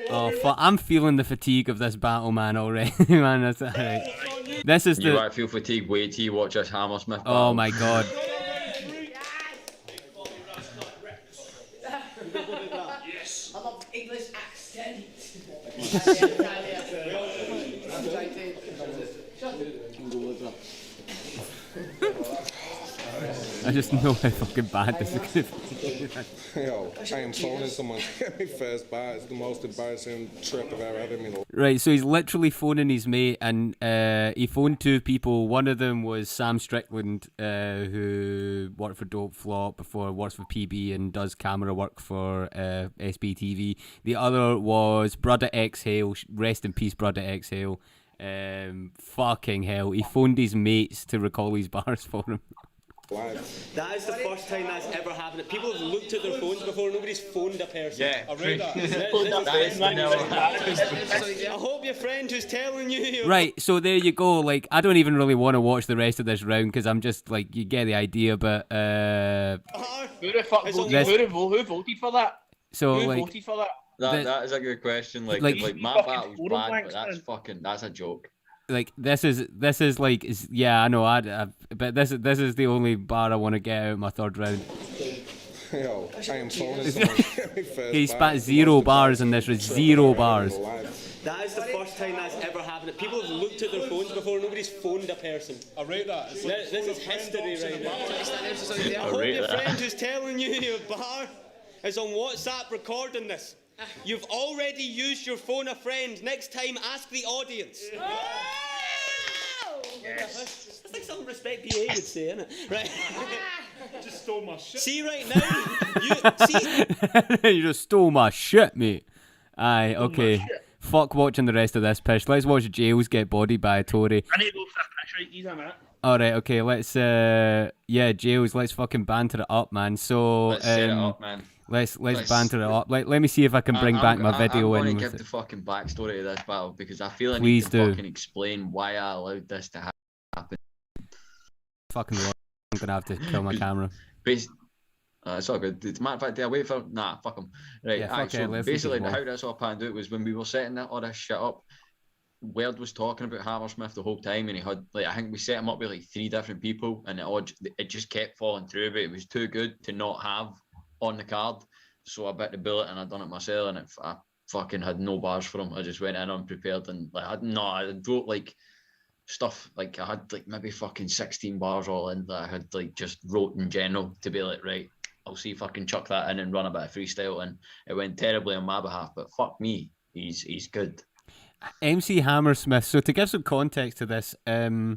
Oh, fuck. I'm feeling the fatigue of this battle, man, already. Man, that's alright. This is You the... might feel fatigued, wait till you watch this Hammersmith battle. Oh my god. Yes. I love English accent. I just know how fucking bad this is going to be. Yo, I am phoning someone to get me first bar. It's the most embarrassing trip I've ever had in my life. Right, so he's literally phoning his mate, and he phoned two people. One of them was Sam Strickland, who worked for Dope Flop before, works for PB and does camera work for SBTV. The other was Brother Exhale, rest in peace Brother Exhale. Fucking hell, he phoned his mates to recall his bars for him. That is the first time that's ever happened. People have looked at their phones before, nobody's phoned a person. Yeah, I read that. I hope your friend who's telling you. Right, so there you go. Like, I don't even really want to watch the rest of this round because I'm just like, you get the idea. But who the fuck voted? Who voted for that? So who like, voted for that? That is a good question. Like my battle's bad, but that's a joke. Like this is like yeah, I know but this is the only bar I want to get out of my third round. Yo, I am phoning someone to get me first He bar. spat 0 bars in this, with 0 bars. That is the first time that's ever happened. People have looked at their phones before, nobody's phoned a person. I rate that. This is history right now. I hope rate your that. friend who's telling you your bar is on WhatsApp recording this. You've already used your phone a friend. Next time, ask the audience. Yes. That's like some respect PA would say, isn't it? Right. Just stole my shit. See right now, You just stole my shit, mate. Aye, okay. Fuck watching the rest of this pish. Let's watch Jailz get bodied by a Tory. I need to go for that pitch, right? He's on that. Alright, okay, let's Jailz, let's fucking banter it up, man. So Let's set it up, man. Let's banter it up. Let me see if I can bring back my video I'm in. going to with give it. the fucking backstory to this battle because I feel I Please need to do. fucking explain why I allowed this to happen. Fucking Lord, I'm gonna have to kill my camera. It's all good. As a matter of fact, did I wait for... Nah, fuck him. Right, Yeah, aye, fuck so it, let's basically leave it how this all panned out was when we were setting all this shit up, Word was talking about Hammersmith the whole time, and he had, like, I think we set him up with like 3 different people, and it just kept falling through, but it was too good to not have on the card. So I bit the bullet and I done it myself, and I fucking had no bars for him. I just went in unprepared, and like I wrote like stuff, like I had like maybe fucking 16 bars all in that I had like just wrote in general to be like, right, I'll see if I can chuck that in and run a bit of freestyle. And it went terribly on my behalf, but fuck me, he's good. MC Hammersmith. So to give some context to this, I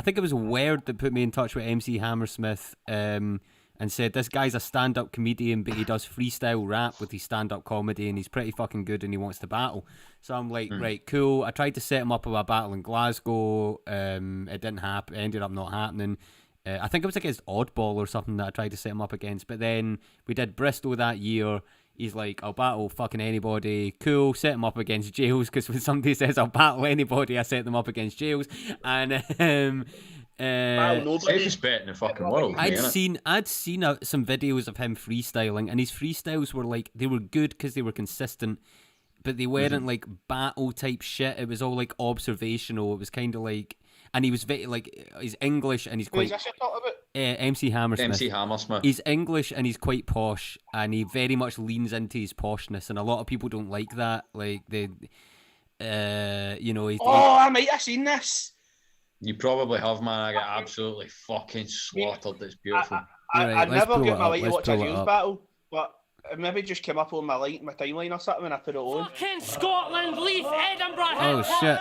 think it was Word that put me in touch with MC Hammersmith and said this guy's a stand-up comedian, but he does freestyle rap with his stand-up comedy, and he's pretty fucking good, and he wants to battle. So I'm like, right, cool. I tried to set him up with a battle in Glasgow. It didn't happen. It ended up not happening. I think it was against Oddball or something that I tried to set him up against. But then we did Bristol that year. He's like, I'll battle fucking anybody. Cool, set him up against Jailz, because when somebody says I'll battle anybody, I set them up against Jailz. And safest bet in the fucking world. I'd seen some videos of him freestyling, and his freestyles were like, they were good because they were consistent, but they weren't like battle type shit. It was all like observational. It was kind of like, and he was very like, he's English and he's quite. Who's this you're talking about? MC Hammersmith. MC Hammersmith. He's English and he's quite posh, and he very much leans into his poshness, and a lot of people don't like that. Like they, you know. I might have seen this. You probably have, man. I got absolutely fucking slaughtered. It's beautiful. I never get my light to watch a Jailz battle, but it maybe just came up on my timeline or something, and I put it on. Fucking Scotland, Leith, Edinburgh. Oh shit!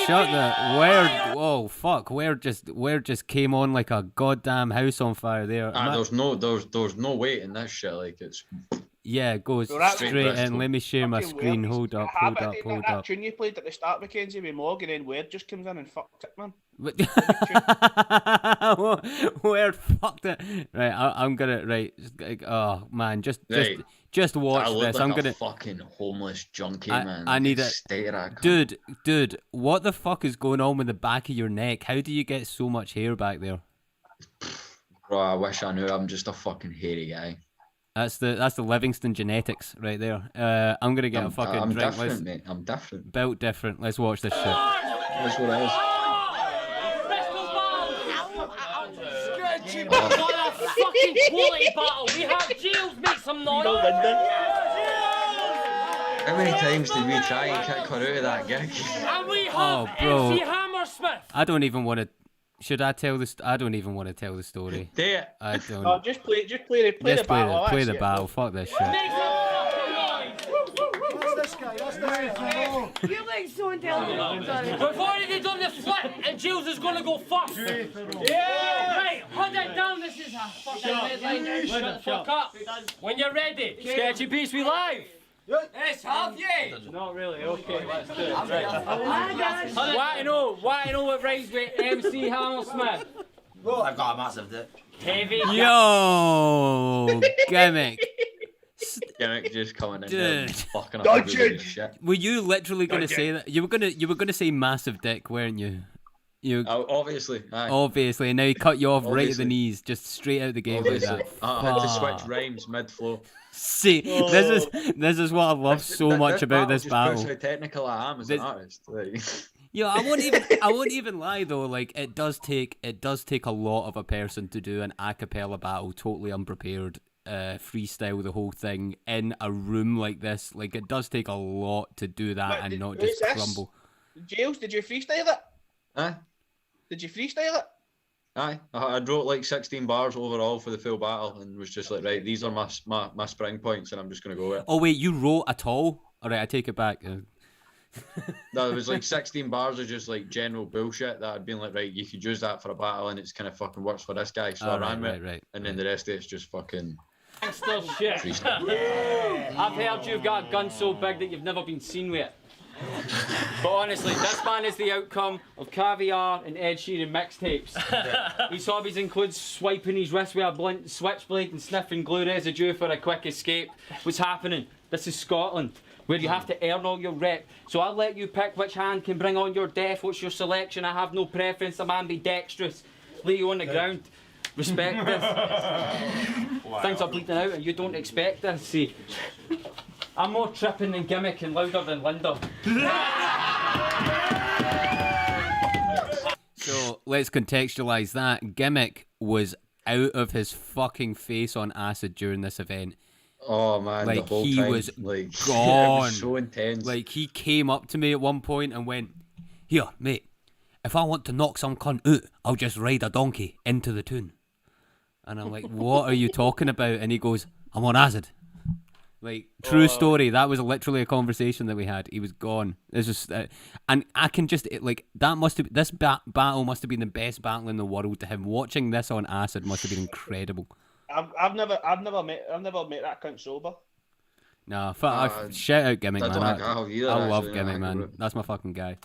Shut the Word. Whoa, fuck! Word just came on like a goddamn house on fire there. There's no weight in this shit. Like it's. Yeah, it goes straight in. Let me share my screen. Hold up. That tune you played at the start, MacKenzie, with Morgan, and Word just comes in and fucked it, man. Word fucked it. Right, I'm gonna oh man, just watch this. Like I'm gonna fucking homeless junkie, man. I need it, dude. What the fuck is going on with the back of your neck? How do you get so much hair back there? Bro, I wish I knew. I'm just a fucking hairy guy. That's the Livingston genetics right there. I'm gonna get a fucking I'm drink. Different, mate. I'm different. Built different. Let's watch this shit. That's what it is. What a fucking quality battle. We have Jailz make some noise. How many times did we try and kick her out of that gig? And we have MC Hammersmith. I don't even want to. Should I tell this? I don't even want to tell the story. I don't. Oh, just play the battle. Play the battle. Fuck this shit. You're like so intelligent. We've already done the flip, and Jailz is going to go first. Yeah! Right, hold it down. This is a fucking red line. Shut the fuck up. When you're ready. Sketchy Piece, we live. Yes, have you? Not really. Okay, let's do it. Why to know what rhymes with MC Hammersmith? Well, I've got a massive dick. Heavy. Yo, gimmick. Gimmick just coming in Dude. there and fucking up everybody's shit. Were you literally gonna say that? You were gonna say massive dick, weren't you? Obviously, aye. Obviously, and now he cut you off right at the knees, just straight out the game like that. I had to switch rhymes mid-flow. See, this is what I love so much about this battle. Just proves how technical I am as an artist. Like. Yeah, I won't even lie though. Like it does take a lot of a person to do an a cappella battle, totally unprepared, freestyle the whole thing in a room like this. Like it does take a lot to do that and not just crumble. Jailz, did you freestyle it? Huh? Did you freestyle it? Aye, I wrote like 16 bars overall for the full battle and was just like, right, these are my spring points and I'm just going to go with it. Oh wait, you wrote at all? Alright, I take it back. No, it was like 16 bars of just like general bullshit that I'd been like, right, you could use that for a battle and it's kind of fucking works for this guy. So I ran with it. And then the rest of it's just fucking... Gangster shit. I've heard you've got a gun so big that you've never been seen with it. But honestly, this man is the outcome of Caviar and Ed Sheeran mixtapes. His hobbies include swiping his wrist with a blunt switchblade and sniffing glue residue for a quick escape. What's happening? This is Scotland, where you have to earn all your rep. So I'll let you pick which hand can bring on your death. What's your selection? I have no preference. A man be dexterous. Lay you on the ground. Respect this. Things are bleeding out and you don't expect this. See, I'm more tripping than Gimmick and louder than Linda. So let's contextualise that. Gimmick was out of his fucking face on acid during this event. Oh man, like the whole he time, was like, gone. It was so intense. Like he came up to me at one point and went, "Here, mate, if I want to knock some cunt out, I'll just ride a donkey into the tune." And I'm like, what are you talking about? And he goes, I'm on acid. Like, true story. That was literally a conversation that we had. He was gone. It's just, and I can just that must have this battle must have been the best battle in the world to him. Watching this on acid must have been incredible. I've never met that cunt sober. No, shout out Gimmick, man. I love Gimmick, man. That's my fucking guy.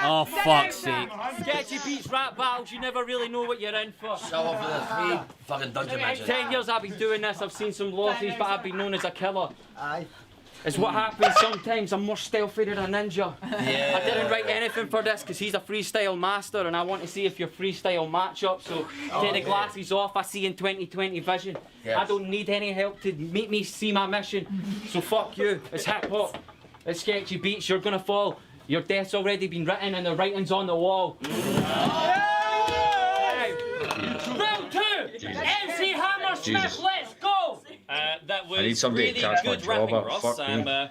Oh, fuck's sake. Sketchy Beats rap battles, you never really know what you're in for. Show off for the 3 fucking dungeon matches. 10 years I've been doing this, I've seen some losses, but I've been known as a killer. Aye. It's what happens sometimes, I'm more stealthy than a ninja. Yeah. I didn't write anything for this because he's a freestyle master and I want to see if your freestyle match up, so take the glasses off, I see in 2020 vision. Yes. I don't need any help to make me see my mission, so fuck you, it's hip hop, it's Sketchy Beats, you're gonna fall. Your death's already been written and the writing's on the wall. Round 2! MC Hammersmith, let's go! That was really good rapping, Ross. I'm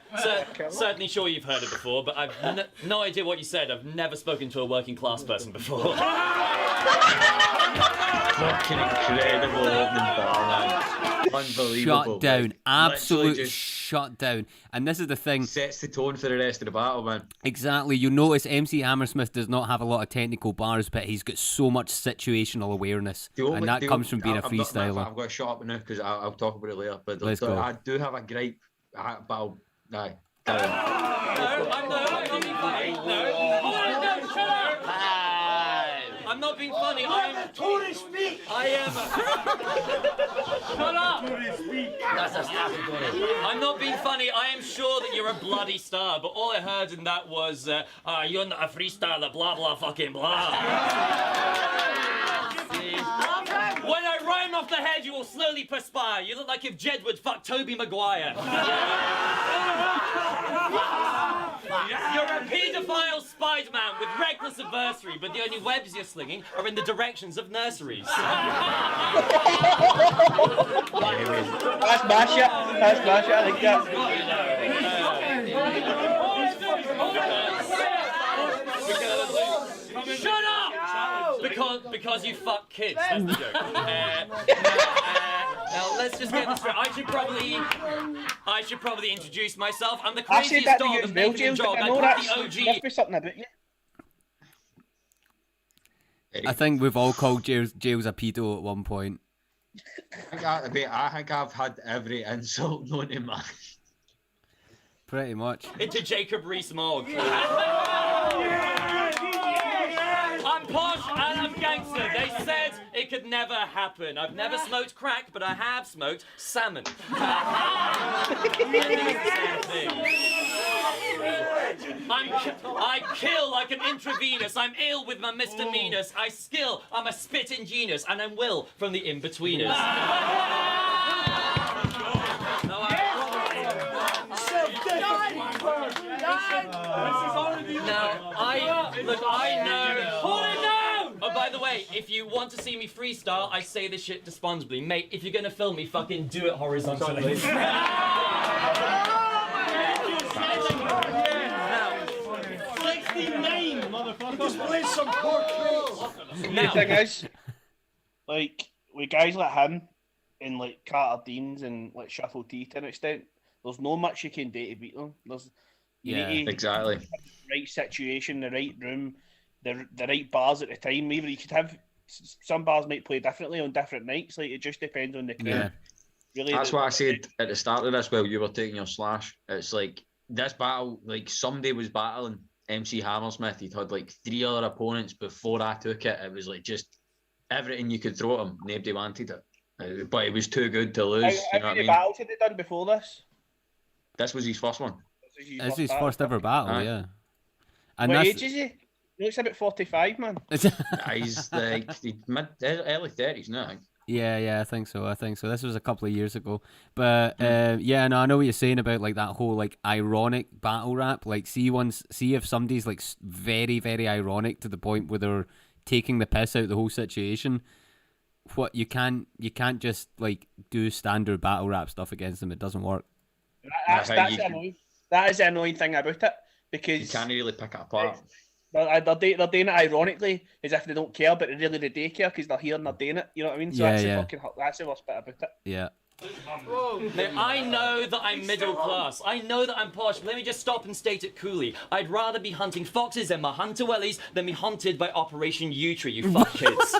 certainly sure you've heard it before, but I've no idea what you said. I've never spoken to a working class person before. Fucking incredible opening bar, man. Unbelievable. Shut down. Absolute shut down. And this is the thing. Sets the tone for the rest of the battle, man. Exactly. You notice MC Hammersmith does not have a lot of technical bars, but he's got so much situational awareness. And that comes from being a freestyler. I've got to shut up now because I'll talk about it later. But I do have a gripe. But I'll... Aye. No, I'm not being funny. I'm Tony speak. I am. Shut up. That's a staff, Tony. I'm not being funny. I am sure that you're a bloody star, but all I heard in that was, you're not a freestyler, blah blah fucking blah. See? When I rhyme off the head, you will slowly perspire. You look like if Jed would fuck Toby Maguire. You're a paedophile Spider-Man with reckless adversary, but the only webs you're slinging are in the directions of nurseries. That's my shit. That's my shit. I like that. Shut up! Because you fuck kids. That's the joke. Now let's just get this straight. I should probably introduce myself. I'm the craziest dog of making a job. I'm the OG. Something about you. I think we've all called Jailz a pedo at one point. I think I've had every insult known to man. Pretty much. Into Jacob Rees-Mogg. I'm posh and I'm gangster. They said it could never happen. I've never smoked crack, but I have smoked salmon. I kill like an intravenous. I'm ill with my misdemeanors. I skill. I'm a spitting genius, and I'm Will from the In-Betweeners. Oh, by the way, if you want to see me freestyle, I say this shit responsibly. Mate, if you're gonna film me, fucking do it horizontally. 69, motherfucker. Just play some pork The thing is, like, with guys like him, and like Carter Deans and like Shuffle T to an extent, there's no much you can do to beat them. You need to exactly. have the right situation, the right room, the right bars at the time. Maybe you could have some bars might play differently on different nights. Like, it just depends on the crowd. Yeah. Really, that's what I said at the start of this while you were taking your slash. It's like this battle, like somebody was battling MC Hammersmith. He'd had like 3 other opponents before I took it. It was like just everything you could throw at him. Nobody wanted it. But it was too good to lose. How many battles had he done before this? This was his first one. This is his first ever battle, yeah. And what age is he? He looks about 45, man. He's like early 30s now, I think. Yeah, I think so. This was a couple of years ago. But yeah, no, I know what you're saying about like that whole like ironic battle rap. Like see if somebody's like very, very ironic to the point where they're taking the piss out of the whole situation. What you can't just like do standard battle rap stuff against them. It doesn't work. That's annoying. That is the annoying thing about it, because you can't really pick it apart. They're doing it ironically, as if they don't care, but they really do care because they're here and they're doing it. You know what I mean? So Yeah, that's yeah. that's the worst bit about it. Yeah. Now, I know that I'm middle class. I know that I'm posh, but let me just stop and state it coolly. I'd rather be hunting foxes and my hunter wellies than be hunted by Operation U-Tree, you fuck kids.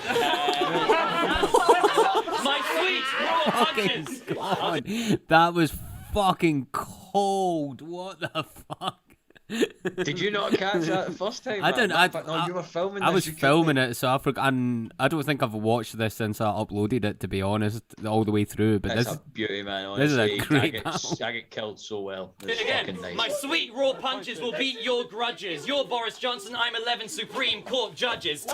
My sweet raw punches! God, that was fucking cold. What the fuck? Did you not catch that the first time? I man? didn't. No, you were filming. I this, was you couldn't- filming it, so I forgot. And I don't think I've watched this since I uploaded it. To be honest, all the way through. But It's this a beauty, man. this is a Honestly, great I get killed so well. It's Again, fucking nice. my sweet raw punches will beat your grudges. You're Boris Johnson, I'm 11 Supreme Court judges.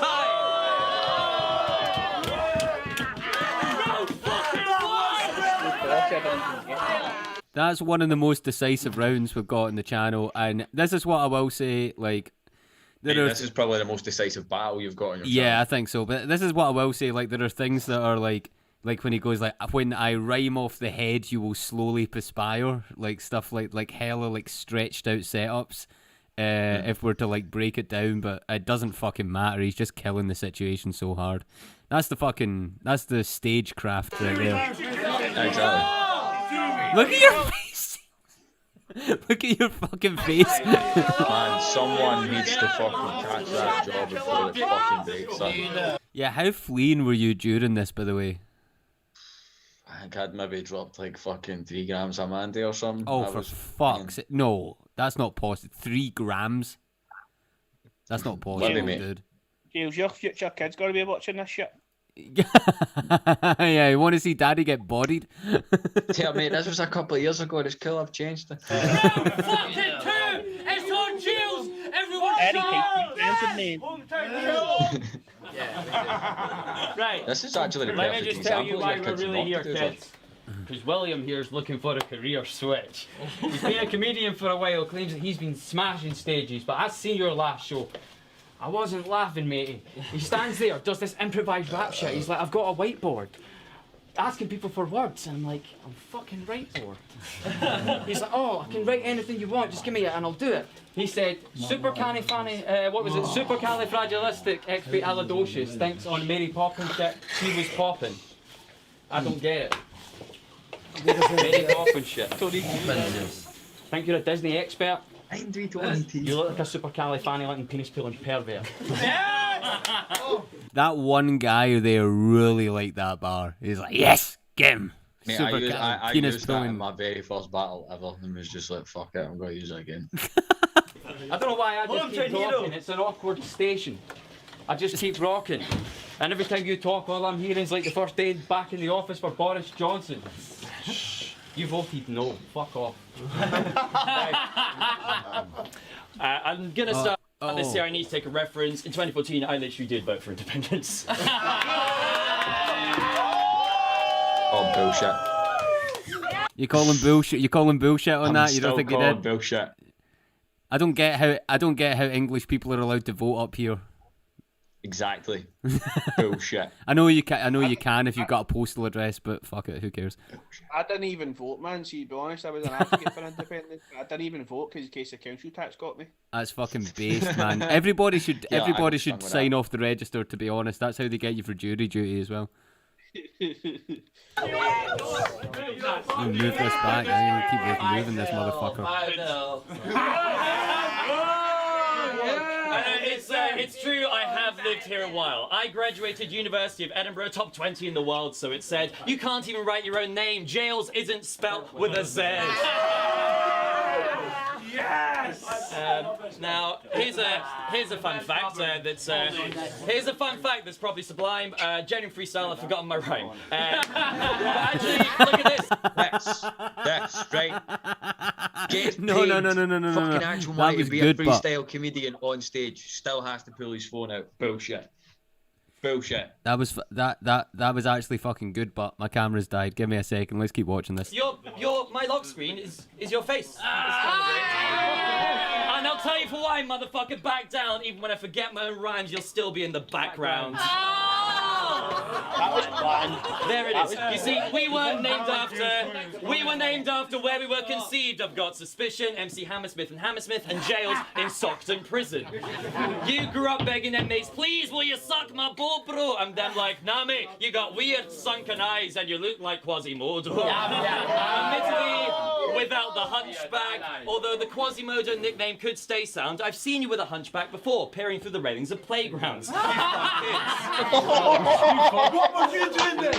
That's one of the most decisive rounds we've got on the channel, and this is what I will say. Like, Mate, this is probably the most decisive battle you've got on your yeah, I think so. But this is what I will say. Like, there are things that are like when he goes like, when I rhyme off the head, you will slowly perspire. Like stuff like hella like stretched out setups. If we're to like break it down, but it doesn't fucking matter. He's just killing the situation so hard. That's the stagecraft right there. Exactly. Look at your face. Look at your fucking face. Man, someone needs to fucking catch that job before it fucking breaks up. Yeah, how fleeing were you during this, by the way? I think I'd maybe dropped like fucking 3 grams of Mandy or something. Oh, I for was fuck's sake. No, that's not possible. 3 grams? That's not possible, mate. dude. Jailz, your future kid's got to be watching this shit. Yeah, you want to see daddy get bodied? Tell mate, this was a couple of years ago. It's cool, I've changed it. Fucking two! It's on Jailz! Everyone Right. This is actually the Let me perfect just tell you example why of we're kids really not here, to do that. kids. Because William here is looking for a career switch. He's been a comedian for a while, claims that he's been smashing stages, but I've seen your last show. I wasn't laughing, matey. He stands there, does this improvised rap shit. He's like, I've got a whiteboard. Asking people for words, and I'm like, I'm fucking whiteboard. He's like, oh, I can write anything you want, just give me it and I'll do it. He said, supercalifragilisticexpialidocious thinks on Mary Poppins shit, she was popping. I don't get it. Mary Poppins shit. Think you're a Disney expert? You look like a supercalifragilistic penis pulling pervert. That one guy there really liked that bar. He's like, yes, get him. Mate, I used that in my very first battle ever and was just like, fuck it, I'm going to use it again. I don't know why I just keep talking. It's an awkward station. I just keep rocking. And every time you talk, all I'm hearing is like the first day back in the office for Boris Johnson. You voted no. Fuck off. I'm going to start this year. I need to take a reference. In 2014, I literally did vote for independence. Oh, bullshit. You call him bullshit? You call him bullshit on that? You don't think he did? Bullshit. I don't get how English people are allowed to vote up here. Exactly. Bullshit. I know you can if you've got a postal address, but fuck it, who cares? I didn't even vote, man. See, to be honest, I was an advocate for independence. I didn't even vote because in case the council tax got me. That's fucking based, man. Everybody should Yeah, everybody I should understand sign that. off the register. To be honest, that's how they get you for jury duty as well. We'll move this back. I'm gonna keep moving this motherfucker. It's true, I have lived here a while. I graduated University of Edinburgh, top 20 in the world, so it said, you can't even write your own name. Jailz isn't spelt with a Z. Yes! Now, here's a fun fact here's a fun fact that's probably sublime. Genuine freestyle, I've forgotten my rhyme. But actually, look at this. That's right. Gets No. Fucking actual That money was to be good, a but- freestyle comedian on stage. Still has to pull his phone out. Bullshit. Bullshit. That was that was actually fucking good, but my camera's died. Give me a second. Let's keep watching this. My lock screen is your face. And I'll tell you for why, motherfucker. Back down. Even when I forget my own rhymes, you'll still be in the background. That was planned. There it is. You see, we were named after where we were conceived. I've got Suspicion, MC Hammersmith and Jailz in Stockton Prison. You grew up begging them mates, please will you suck my ball, bro? And them like, nah mate, you got weird sunken eyes and you look like Quasimodo. Admittedly, without the hunchback, although the Quasimodo nickname could stay sound, I've seen you with a hunchback before, peering through the railings of playgrounds. You fuck What was you doing then?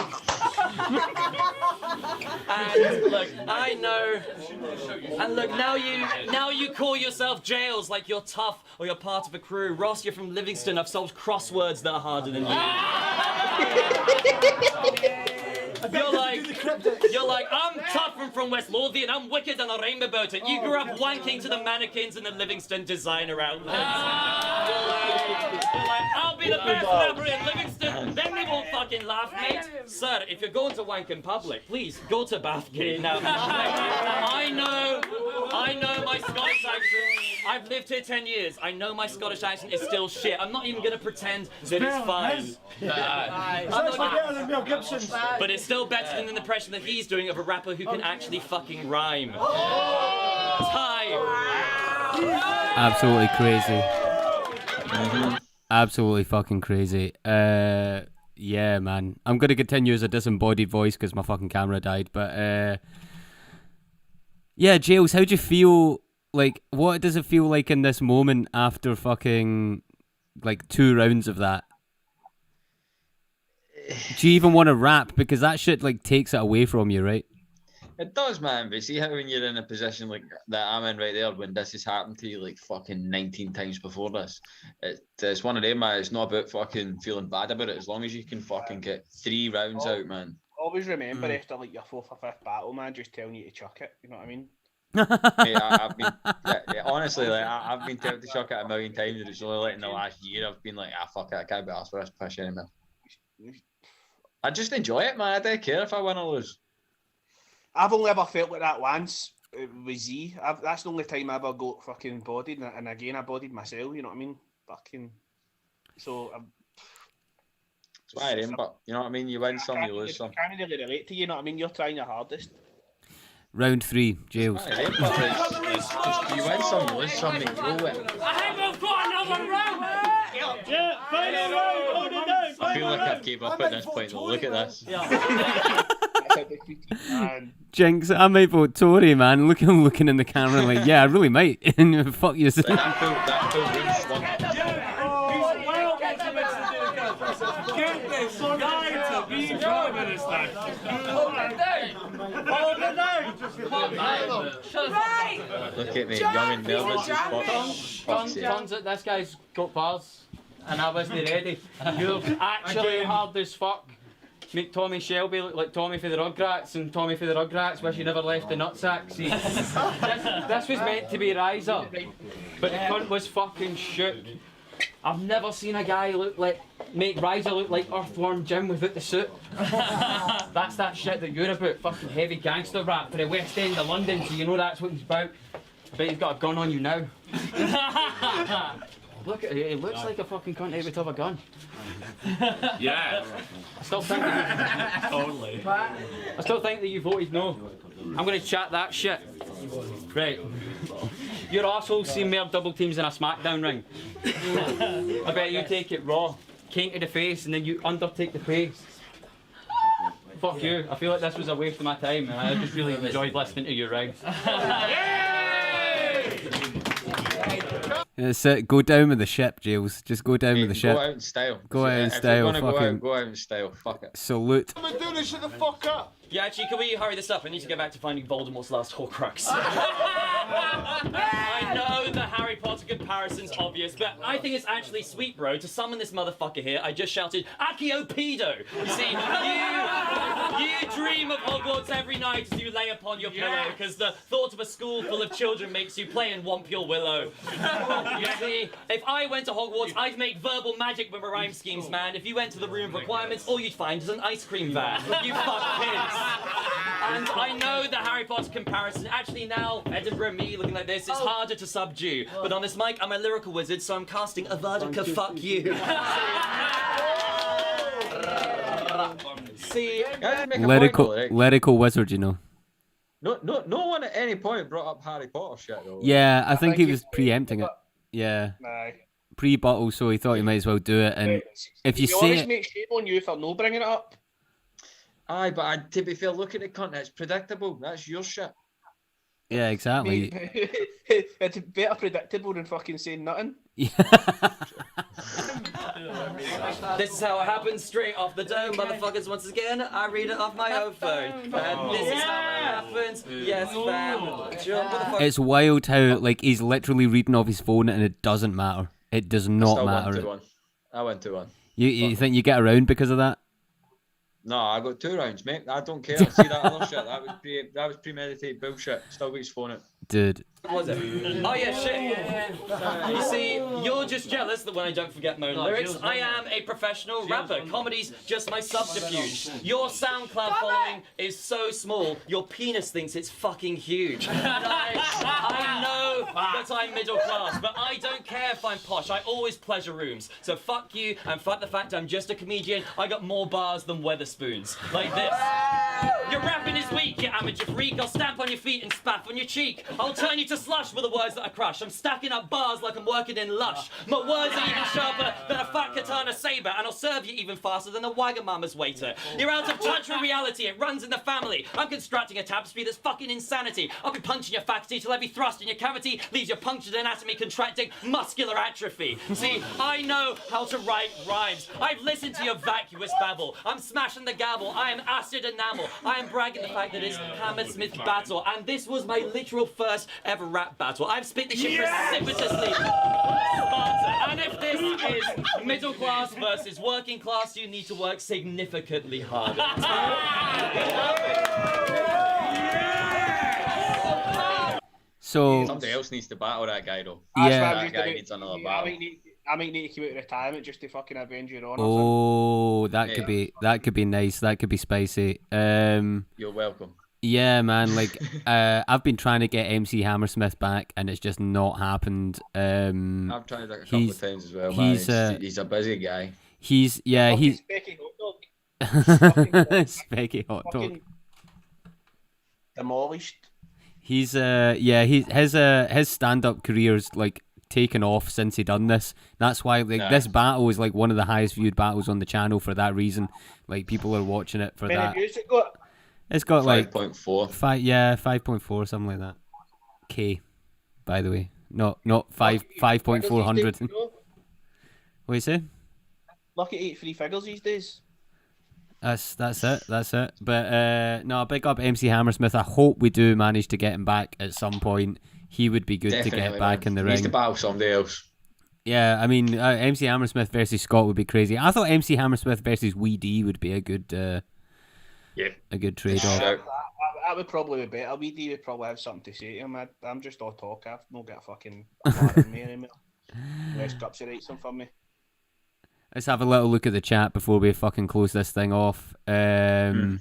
And look, I know. And look, now you call yourself Jailz like you're tough or you're part of a crew. Ross, you're from Livingston. I've solved crosswords that are harder than you. You're like, I'm tough and from West Lothian. I'm wicked and I rhyme about it. You grew up wanking to the mannequins in the Livingston designer outlets. You're like, I'll be the best rapper in Livingston. Then they won't fucking laugh, mate. Sir, if you're going to wank in public, please go to Bathgate. Now, I know my Scottish accent. I've lived here 10 years. I know my Scottish accent is still shit. I'm not even going to pretend that it's fine. But it's still better than the impression that he's doing of a rapper who can actually fucking rhyme. Time. Absolutely crazy. Absolutely fucking crazy. Yeah, man. I'm gonna continue as a disembodied voice because my fucking camera died. But yeah, Jailz, how do you feel? Like, what does it feel like in this moment after fucking like 2 rounds of that? Do you even want to rap? Because that shit like takes it away from you, right? It does, man. But see how when you're in a position like that I'm in right there, when this has happened to you like fucking 19 times before this, it's one of them, man. It's not about fucking feeling bad about it. As long as you can fucking get 3 rounds out, man. Always remember after like your 4th or 5th battle, man, just telling you to chuck it. You know what I mean? Mate, I've been honestly, like I've been tempted to chuck it a million times, and it's only like in the last year I've been like, fuck it, I can't be asked for this push anymore. I just enjoy it, man. I don't care if I win or lose. I've only ever felt like that once with Z. That's the only time I ever got fucking bodied, and again I bodied myself. You know what I mean? Fucking. So. That's why I am, but you know what I mean. You win some, you lose some. I can't really relate to you. You know what I mean? You're trying your hardest. Round 3, Jailz. You win some, you lose some, mate. Roll it. I think we've got another round. Yeah, final round. Hold it down. I feel like I've gave up at this point. Though. Look at this. Jinx, I might vote Tory, man. Looking in the camera like, yeah, I really might. And fuck you. Look at me, young and nervous as fuck. Turns out this guy's got bars, and I wasn't ready. You're actually hard as fuck. Make Tommy Shelby look like Tommy for the Rugrats, and Tommy for the Rugrats wish he never left the nutsack. See, this was meant to be Riser, but the cunt was fucking shit. I've never seen a guy make Riser look like Earthworm Jim without the suit. That's that shit that you're about, fucking heavy gangster rap for the West End of London, so you know that's what he's about. Bet he's got a gun on you now. Look at it, he looks like a fucking cunt every time a gun. Yeah. I still think that you voted no. I'm gonna chat that shit. Right. Your arsehole seen more double teams in a SmackDown ring. I bet you take it raw, cane to the face, and then you undertake the pace. Fuck you. I feel like this was a waste of my time, and I just really enjoyed listening to your rings. That's it. Go down with the ship, Jailz. Just go down with the ship. Go out in style. Go out in style. If you want to go out in style, fuck it. Salute. I'm doing this shit the fuck up. Yeah, actually, can we hurry this up? I need to get back to finding Voldemort's last Horcrux. I know the Harry Potter comparison's obvious, but I think it's actually sweet, bro. To summon this motherfucker here, I just shouted, Accio Pedo! You see, you dream of Hogwarts every night as you lay upon your pillow, because the thought of a school full of children makes you play and womp your willow. You see, if I went to Hogwarts, I'd make verbal magic with my rhyme schemes, man. If you went to the room of requirements, all you'd find is an ice cream van. You fuck kids. And I know the Harry Potter comparison. Actually now, Edinburgh, me looking like this, it's harder to subdue. But on this mic, I'm a lyrical wizard, so I'm casting Avada fuck you. See, lyrical wizard, you know. No one at any point brought up Harry Potter shit though. Yeah, I think he was preempting it. Yeah. Aye. Pre-bottle, so he thought he might as well do it. And if you To be say honest, it, mate, shame on you for no bringing it up. Aye, but to be fair, look at the cunt. It's predictable. That's your shit. yeah, exactly. It's better predictable than fucking saying nothing. This is how it happens straight off the dome, motherfuckers. Once again, I read it off my own phone. And this is how it happens. Yes, fam. Jump, motherfucker. It's wild how like he's literally reading off his phone and it doesn't matter. It does not matter. I went to one. You think you get around because of that? No, I got 2 rounds, mate. I don't care. See that other shit? That was premeditated bullshit. Still got his phone out. Dude. What was it? Oh yeah, shit. You see, you're just jealous that when I don't forget my own lyrics, I am a professional rapper. Comedy's just my subterfuge. Your SoundCloud following is so small, your penis thinks it's fucking huge. And I know that I'm middle class, but I don't care if I'm posh. I always pleasure rooms. So fuck you, and fuck the fact I'm just a comedian. I got more bars than Weatherspoons. Like this. Your rapping is weak, you amateur freak. I'll stamp on your feet and spaff on your cheek. I'll turn you to slush with the words that I crush. I'm stacking up bars like I'm working in Lush. My words are even sharper than a fat katana saber, and I'll serve you even faster than a Wagamama's waiter. You're out of touch with reality, it runs in the family. I'm constructing a tapestry that's fucking insanity. I'll be punching your faculty till every thrust in your cavity leaves your punctured anatomy contracting muscular atrophy. See, I know how to write rhymes. I've listened to your vacuous babble. I'm smashing the gavel. I am acid enamel. I am bragging the fact that it's Hammersmith battle, and this was my literal first ever rap battle. I've spit this shit precipitously. And if this is middle class versus working class, you need to work significantly harder. So somebody else needs to battle that guy though. Yeah. That guy needs another battle. I might need to come out of retirement just to fucking avenge your honour. Oh, that could be nice. That could be spicy. You're welcome. Yeah, man. Like, I've been trying to get MC Hammersmith back, and it's just not happened. I've tried that a couple of times as well. Man. He's a busy guy. He's Specky hot dog. Specky hot dog. Demolished. He's his stand-up career's like taken off since he done this. That's why this battle is like one of the highest viewed battles on the channel for that reason. Like people are watching it for that. Views it got? It's got 5.4. 5.4, something like that. K, by the way, not 5.400. What do you say? Lucky 8 3 figures these days. That's it. But no, big up MC Hammersmith. I hope we do manage to get him back at some point. He would be good to get back in the ring. He needs to battle somebody else. Yeah, I mean, MC Hammersmith versus Scott would be crazy. I thought MC Hammersmith versus Wee D would be a good trade-off. That would probably be better. Wee D would probably have something to say to him. I'm just all talk. I've not got a fucking bar in me anymore. Let's Gupsy write some for me. Let's have a little look at the chat before we fucking close this thing off. Spawn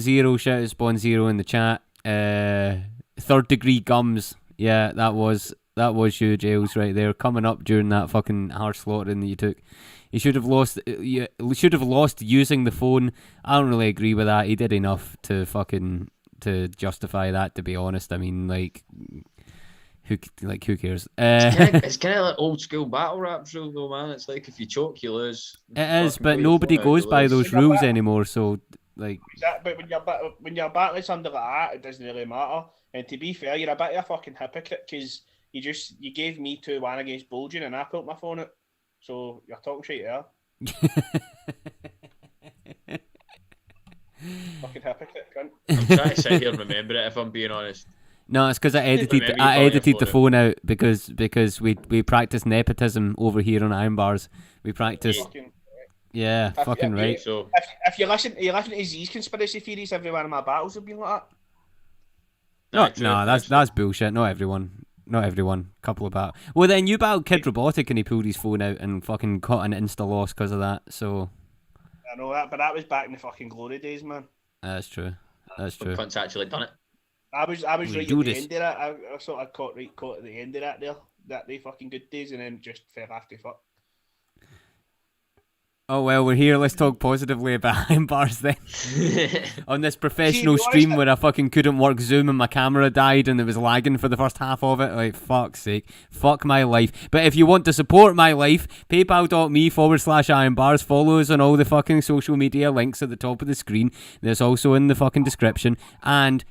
Zero, shout out Spawn Zero in the chat. Third Degree Gums. Yeah, that was you, Jailz, right there, coming up during that fucking harsh slaughtering that you took. You should have lost using the phone. I don't really agree with that. He did enough to justify that, to be honest. I mean, like who cares? It's kind of like old school battle rap rule though, man. It's like if you choke, you lose. It is, but nobody goes by those rules anymore. So like, but when you're battling something like that, it doesn't really matter. And to be fair, you're a bit of a fucking hypocrite because you gave me 2-1 against Bulging and I pulled my phone out. So you're talking shit there. Fucking hypocrite, cunt. I'm trying to sit here and remember it if I'm being honest. No, it's because I edited the phone out because we practice nepotism over here on Iron Bars. We practice. Yeah, fucking right. So if you listen to Z's conspiracy theories, every one of my battles have been like that. No, that's bullshit. Not everyone. Couple of battles. Well, then you battled Kid Robotic and he pulled his phone out and fucking caught an insta loss because of that. So. I know that, but that was back in the fucking glory days, man. That's true. Cunt's actually done it. I was right at the end of that. I sort of caught at the end of that there. That they fucking good days, and then just fell after fuck. Oh well, we're here. Let's talk positively about IRN BRZ then. On this professional stream where I fucking couldn't work Zoom and my camera died and it was lagging for the first half of it. Like, fuck's sake. Fuck my life. But if you want to support my life, paypal.me/IRN BRZ. Follow us on all the fucking social media links at the top of the screen. There's also in the fucking description. And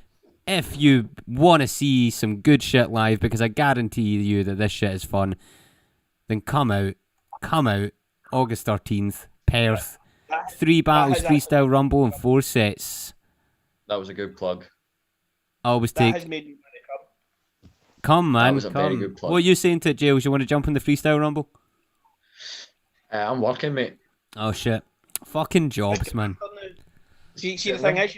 if you want to see some good shit live, because I guarantee you that this shit is fun, then come out. August 13th, Perth. 3 battles, freestyle rumble, and 4 sets. That was a good plug. Always That take. has made me want to come. Come, man. That was a very good plug. What are you saying to Jailz? You want to jump in the freestyle rumble? I'm working, mate. Oh shit! Fucking jobs, man. See, the thing is,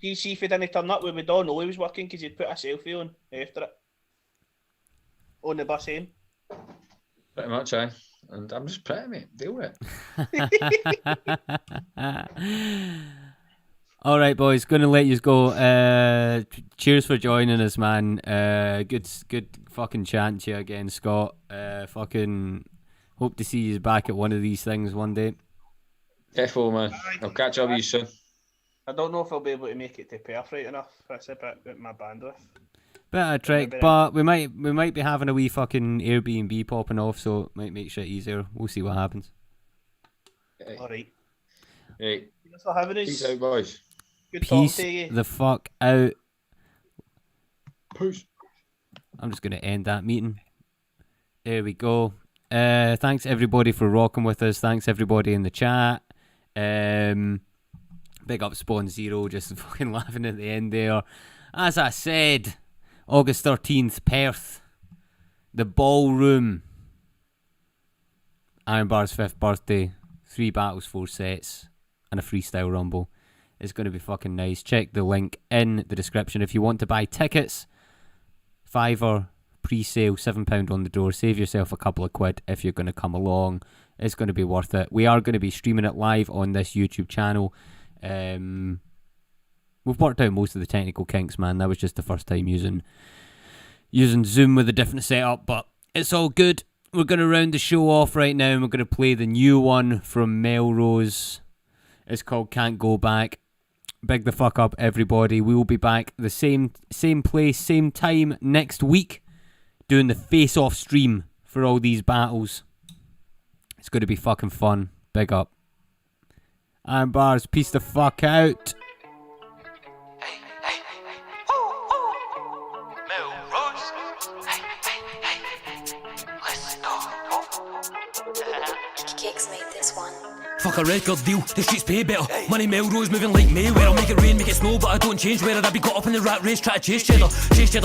you see if he didn't turn up, we would all know he was working because he'd put a selfie on after it. On the bus home. Pretty much, aye. And I'm just pretty, mate. Deal with it. All right, boys. Gonna let you go. Cheers for joining us, man. Good fucking chatting to you again, Scott. Fucking hope to see you back at one of these things one day. Defo, man. I'll catch up with you soon. I don't know if I'll be able to make it to Perth right enough. That's a bit with my bandwidth. Bit of a trick, but we might be having a wee fucking Airbnb popping off, so it might make shit easier. We'll see what happens. Alright. Right. Thanks for having us. Peace out, boys. Good talking Peace to you. the fuck out. Peace. I'm just gonna end that meeting. There we go. Thanks everybody for rocking with us. Thanks everybody in the chat. Big up Spawn Zero, just fucking laughing at the end there. As I said, August 13th, Perth, the ballroom. IRN BRZ's 5th birthday, 3 battles, 4 sets, and a freestyle rumble. It's going to be fucking nice. Check the link in the description if you want to buy tickets. £5 pre-sale, £7 on the door. Save yourself a couple of quid if you're going to come along. It's going to be worth it. We are going to be streaming it live on this YouTube channel. We've worked out most of the technical kinks, man. That was just the first time using Zoom with a different setup, but it's all good. We're going to round the show off right now, and we're going to play the new one from Melrose. It's called Can't Go Back. Big the fuck up, everybody. We will be back the same place, same time next week, doing the face-off stream for all these battles. It's going to be fucking fun. Big up. IRN BRZ, peace the fuck out. Fuck a record deal, the streets pay better. Money Melrose moving like Mayweather. I'll make it rain, make it snow, but I don't change whether I be caught up in the rat race, try to chase cheddar,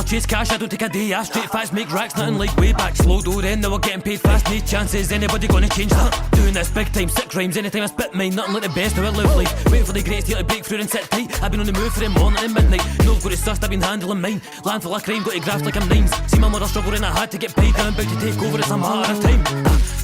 chase cash, I don't take a day off. Straight facts make racks, nothing like way back. Slow door in, now we're getting paid fast. No chances, anybody gonna change that? Doing this big time, sick rhymes, anytime I spit mine. Nothing like the best, how I live life. Waiting for the greatest here to break through and sit tight. I've been on the move for the morning and midnight. No got it sussed, I've been handling mine. Landful of crime, got to graft like I'm nines. See my mother struggle and I had to get paid. I'm about to take over, it's a matter of time.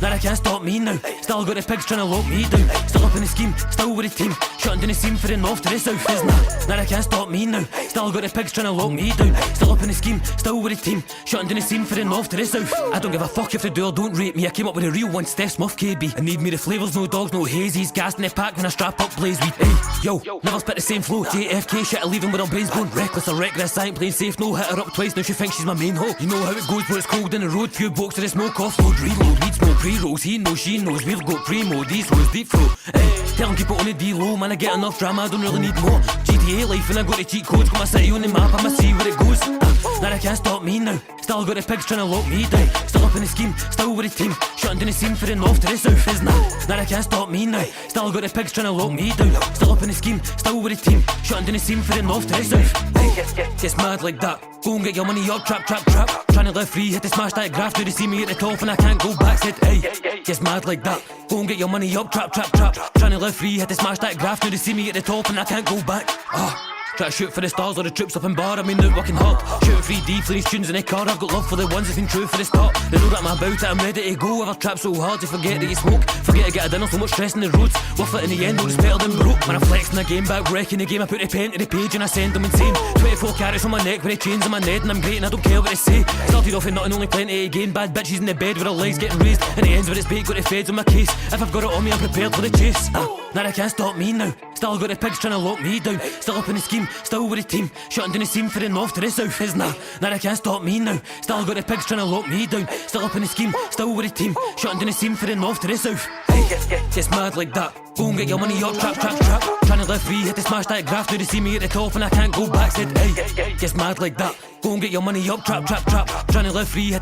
Now I can't stop me now. Still got the pigs trying to lock me down. Still up in the scheme, still with the team. Shutting down the scene for the north to the south, isn't it? Now I can't stop me now. Still got the pigs trying to lock me down. Still up in the scheme, still with the team. Shutting down the scene for the north to the south. I don't give a fuck if they do or don't rate me. I came up with a real one, Steph Smith KB. I need me the flavours, no dogs, no hazies. Gas in the pack when I strap up blaze weed. Hey, yo, never spit the same flow. JFK shit, I leave him with her brains blown. Reckless or reckless, I ain't playing safe. No, hit her up twice, now she thinks she's my main hoe. You know how it goes, but it's cold in the road. Few blokes to the smoke off road. Reload, weed smoke, pre-rolls. He knows, she knows. We've got primo, these hoes deep throat. Tell them keep it on the D-low, man, I get enough drama, I don't really need more. GTA life and I got the cheat codes, got my city on the map, I'ma see where it goes. Now I can't stop me now. Still got the pigs trying to lock me down. Still up in the scheme, still with the team. Shutting down the scene for the north to the south, isn't it? Now I can't stop me now. Still got the pigs trying to lock me down. Still up in the scheme, still with the team. Shutting down the scene for the north to the south. It's mad like that. Go and get your money up, trap. Trying to live free, had to smash that graph. Do they see me at the top and I can't go back? Said, hey, it's mad like that. Go and get your money up, trap. Trying to live free, had to smash that graph. Do they see me at the top and I can't go back? Try to shoot for the stars or the troops up in bar, I mean out working hard. Shooting 3D for these tunes in the car, I've got love for the ones that's been true for the start. They know that I'm about it, I'm ready to go. I've trapped so hard to forget that you smoke. Forget to get a dinner, so much stress in the roads. Worth it in the end, though it's better than broke. When I flex in the game, back wrecking the game, I put the pen to the page and I send them insane. 24 carats on my neck with the chains on my head, and I'm great and I don't care what they say. Started off with nothing, only plenty to gain. Bad bitches in the bed with her legs getting raised, and it ends with it's bait, got the feds on my case. If I've got it on me, I'm prepared for the chase. Now they can't stop me now. Still got the pigs trying to lock me down. Still up in the scheme, still with the team, shutting down the scene for the north to the south. Is nah, now they can't stop me now. Still got the pigs trying to lock me down. Still up in the scheme, still with the team, shutting down the scene for the north to the south. Hey, it's mad like that. Go and get your money up, trap, trap, trap. Trying to live free, hit the smash that graph. Do they see me at the top and I can't go back? Said hey, it's mad like that. Go and get your money up, trap, trap, trap. Trying to live free, hit